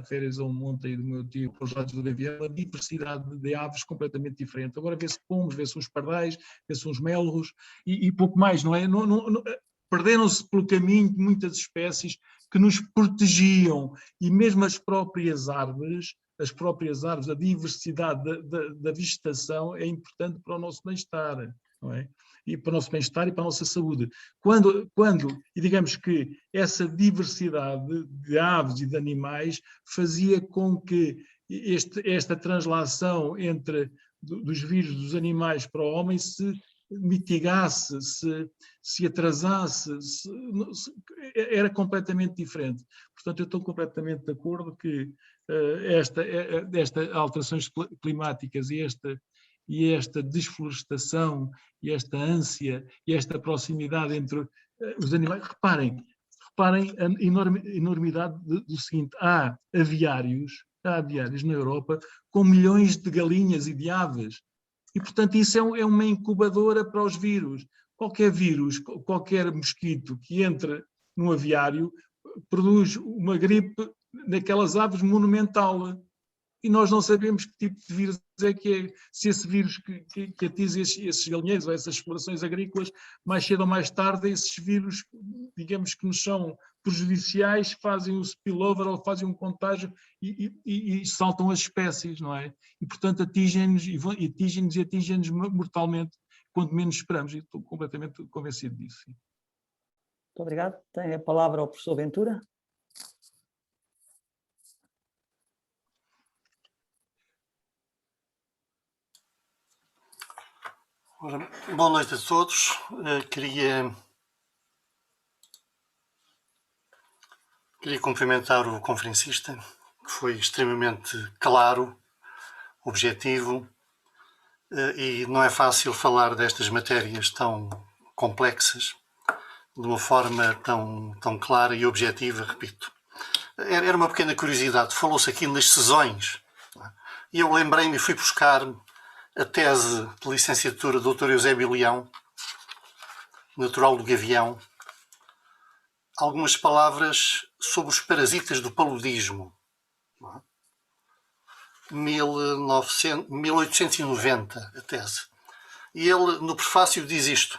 férias a um monte aí do meu tio, para os lados do Gavião, a diversidade de aves completamente diferente. Agora vê-se pombos, vê-se uns pardais, vê-se uns melros e pouco mais, não é? Perderam-se pelo caminho muitas espécies que nos protegiam e mesmo as próprias árvores, a diversidade da vegetação é importante para o nosso bem-estar, não é? E para o nosso bem-estar e para a nossa saúde. E digamos que essa diversidade de aves e de animais fazia com que esta translação dos vírus dos animais para o homem se mitigasse, se atrasasse, era completamente diferente. Portanto, eu estou completamente de acordo que estas alterações climáticas e esta desflorestação e esta ânsia e esta proximidade entre os animais, reparem a enormidade do seguinte: há aviários na Europa com milhões de galinhas e de aves. E, portanto, isso é uma incubadora para os vírus. Qualquer vírus, qualquer mosquito que entre num aviário produz uma gripe naquelas aves monumental. E nós não sabemos que tipo de vírus é que é. Se esse vírus que atinge esses galinheiros ou essas explorações agrícolas, mais cedo ou mais tarde, esses vírus, digamos que nos são prejudiciais, fazem o spillover ou fazem um contágio e saltam as espécies, não é? E, portanto, atingem-nos e atingem-nos mortalmente, quando menos esperamos. E estou completamente convencido disso. Sim. Muito obrigado. Tem a palavra o professor Ventura. Boa noite a todos. Queria cumprimentar o conferencista, que foi extremamente claro, objetivo, e não é fácil falar destas matérias tão complexas de uma forma tão clara e objetiva, repito. Era uma pequena curiosidade, falou-se aqui nas sessões, e eu lembrei-me e fui buscar a tese de licenciatura do Dr. Eusébio Leão, natural do Gavião, algumas palavras sobre os parasitas do paludismo. 1890, a tese. E ele, no prefácio, diz isto: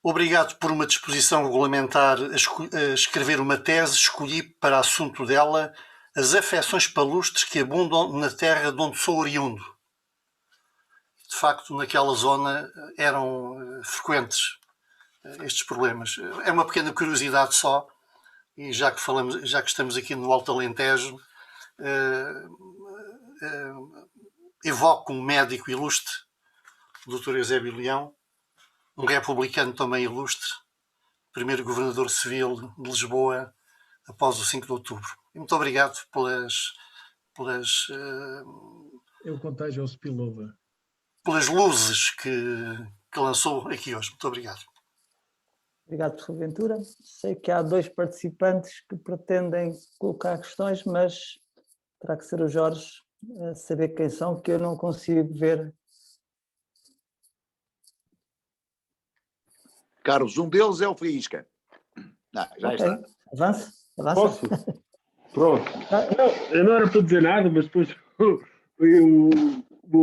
obrigado por uma disposição regulamentar a escrever uma tese, escolhi para assunto dela as afecções palustres que abundam na terra de onde sou oriundo. De facto, naquela zona eram frequentes estes problemas. É uma pequena curiosidade só, e já que estamos aqui no Alto Alentejo, evoco um médico ilustre, o Dr. Eusébio Leão, um republicano também ilustre, primeiro governador civil de Lisboa após o 5 de outubro. E muito obrigado pelas É o contágio ao spillover. Pelas luzes que lançou aqui hoje. Muito obrigado. Obrigado, professor Ventura. Sei que há 2 participantes que pretendem colocar questões, mas terá que ser o Jorge a saber quem são, que eu não consigo ver. Carlos, um deles é o Faísca. Já está. Avança. Posso? Pronto. Não, eu não era para dizer nada, mas depois o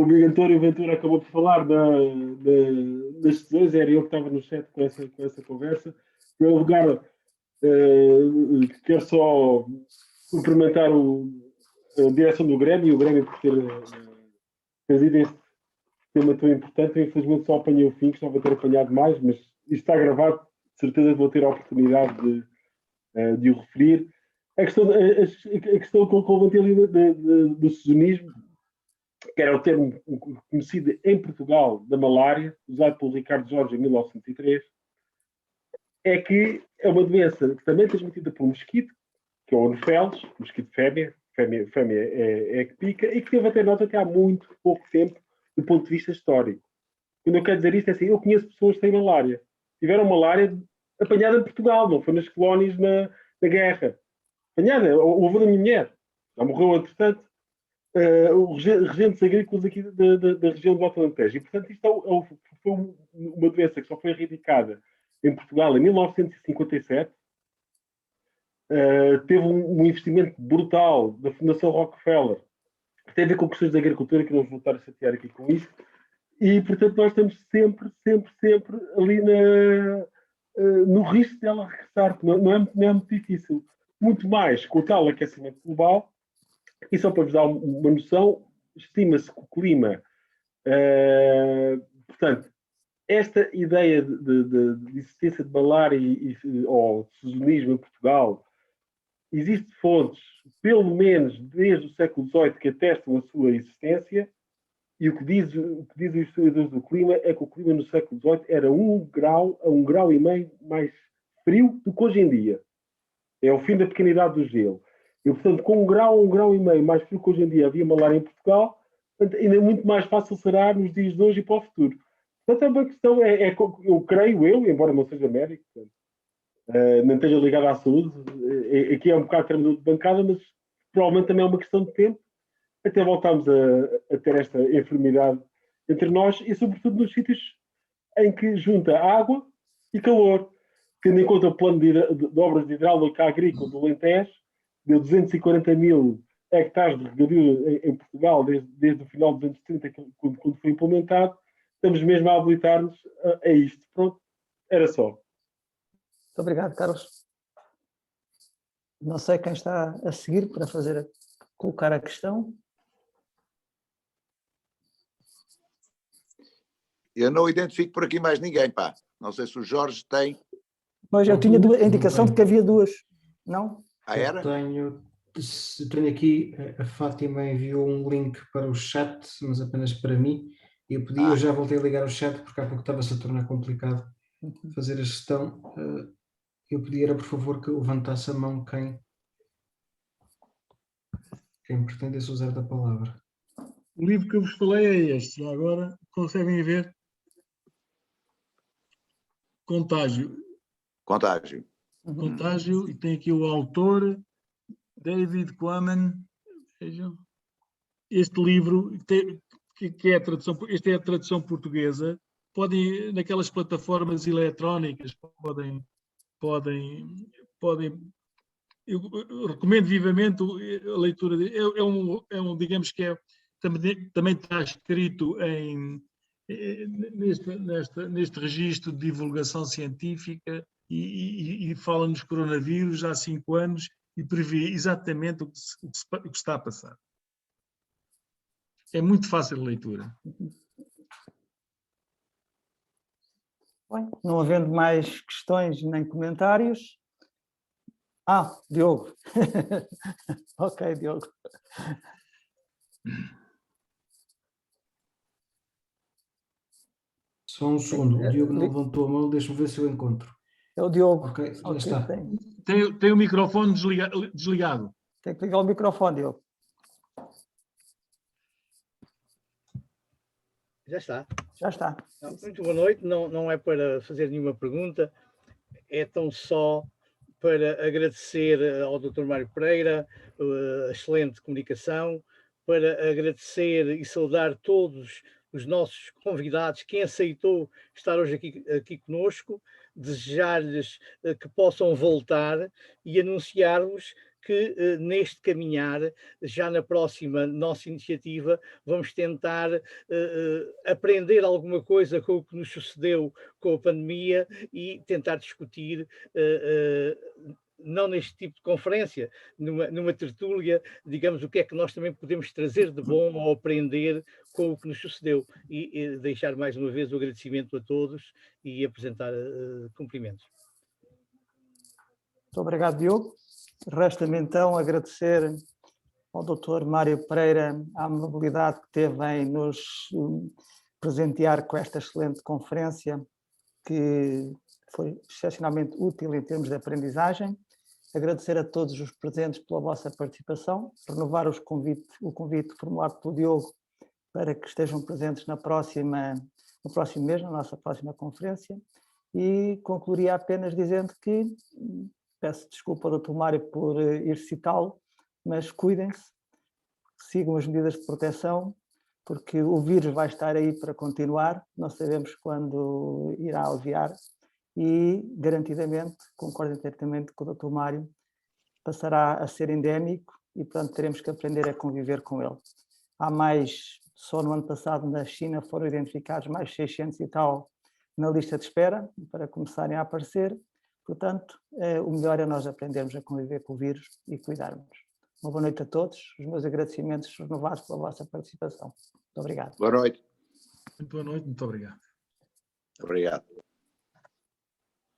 amigo António Ventura acabou por falar das decisões, era eu que estava no chat com essa conversa. Em primeiro lugar, quero só cumprimentar a direção do Grêmio e o Grêmio por ter trazido este tema tão importante. Eu, infelizmente, só apanhei o fim, gostava de ter apanhado mais, mas isto está gravado, de certeza vou ter a oportunidade de o referir. A questão que eu levantei ali do sezonalismo, que era o termo conhecido em Portugal da malária, usado pelo Ricardo Jorge em 1903, é que é uma doença que também é transmitida por um mosquito, que é o Anopheles, mosquito fêmea é que pica, e que teve até nota até há muito pouco tempo, do ponto de vista histórico. Quando eu quero dizer isto, é assim, eu conheço pessoas que têm malária. Tiveram malária apanhada em Portugal, não foi nas colónias na guerra. Apanhada, o avô da minha mulher, já morreu entretanto, regentes agrícolas aqui da região do Alto Alentejo. E, portanto, isto foi uma doença que só foi erradicada em Portugal em 1957. Teve um investimento brutal da Fundação Rockefeller, que tem a ver com questões de agricultura, que não vou voltar a chatear aqui com isso. E, portanto, nós estamos sempre ali no risco dela regressar, que não é muito difícil. Muito mais com o tal aquecimento global. E só para vos dar uma noção, estima-se que o clima... portanto, esta ideia de existência de malária ou de sezonismo em Portugal, existem fontes, pelo menos desde o século XVIII, que atestam a sua existência, E o que diz os historiadores do clima é que o clima no século XVIII era 1 grau a 1,5 graus mais frio do que hoje em dia. É o fim da pequenidade do gelo. E, portanto, com 1 grau a 1,5 graus mais frio que hoje em dia havia malária em Portugal, portanto, ainda muito mais fácil será nos dias de hoje e para o futuro. Portanto, é uma questão, eu creio, embora não seja médico, não esteja ligado à saúde, aqui é um bocado tremendo de bancada, mas provavelmente também é uma questão de tempo, até voltarmos a ter esta enfermidade entre nós e, sobretudo, nos sítios em que junta água e calor. Tendo em conta o plano de obras de hidráulica agrícola do Alentejo, deu 240 mil hectares de regadio em Portugal desde o final dos anos 30, quando foi implementado, estamos mesmo a habilitar-nos a isto. Pronto, era só. Muito obrigado, Carlos. Não sei quem está a seguir para colocar a questão. Eu não identifico por aqui mais ninguém, pá. Não sei se o Jorge tem. Mas eu tinha a indicação de que havia duas, não? Ah, era? Tenho aqui, a Fátima enviou um link para o chat, mas apenas para mim. Eu já voltei a ligar o chat porque há pouco estava-se a tornar complicado fazer a gestão. Eu pedi era, por favor, que levantasse a mão quem pretendesse usar da palavra. O livro que eu vos falei é este, já agora conseguem ver. Contágio. Contágio, e tem aqui o autor, David Quammen. Vejam. Este livro, que é a tradução, esta é a tradução portuguesa, podem, naquelas plataformas eletrónicas, eu recomendo vivamente a leitura. Digamos que também está escrito neste registro de divulgação científica e fala nos coronavírus há 5 anos e prevê exatamente o que está a passar. É muito fácil de leitura. Bem, não havendo mais questões nem comentários. Diogo. Ok, Diogo. Só um segundo, o Diogo não levantou a mão, deixa-me ver se eu encontro. É o Diogo. Ok, já está. Tem o microfone desligado. Tem que ligar o microfone, Diogo. Já está. Já está. Muito boa noite, não é para fazer nenhuma pergunta, é tão só para agradecer ao Dr. Mário Pereira a excelente comunicação, para agradecer e saudar todos os nossos convidados, quem aceitou estar hoje aqui conosco, desejar-lhes que possam voltar e anunciar-vos que neste caminhar, já na próxima nossa iniciativa, vamos tentar aprender alguma coisa com o que nos sucedeu com a pandemia e tentar discutir, não neste tipo de conferência, numa tertúlia, digamos, o que é que nós também podemos trazer de bom ou aprender com o que nos sucedeu e deixar mais uma vez o agradecimento a todos e apresentar cumprimentos. Muito obrigado, Diogo. Resta-me então agradecer ao Dr. Mário Pereira a amabilidade que teve em nos presentear com esta excelente conferência, que foi excepcionalmente útil em termos de aprendizagem. Agradecer a todos os presentes pela vossa participação, renovar o convite formulado pelo Diogo para que estejam presentes no próximo mês, na nossa próxima conferência, e concluiria apenas dizendo que peço desculpa ao Dr. Mário por ir citá-lo, mas cuidem-se, sigam as medidas de proteção, porque o vírus vai estar aí para continuar, não sabemos quando irá aliviar, e garantidamente, concordo inteiramente com o Dr. Mário, passará a ser endémico e, portanto, teremos que aprender a conviver com ele. Só no ano passado na China foram identificados mais 600 e tal na lista de espera para começarem a aparecer. Portanto, o melhor é nós aprendermos a conviver com o vírus e cuidarmos. Uma boa noite a todos. Os meus agradecimentos renovados pela vossa participação. Muito obrigado. Boa noite. Muito boa noite, muito obrigado. Obrigado.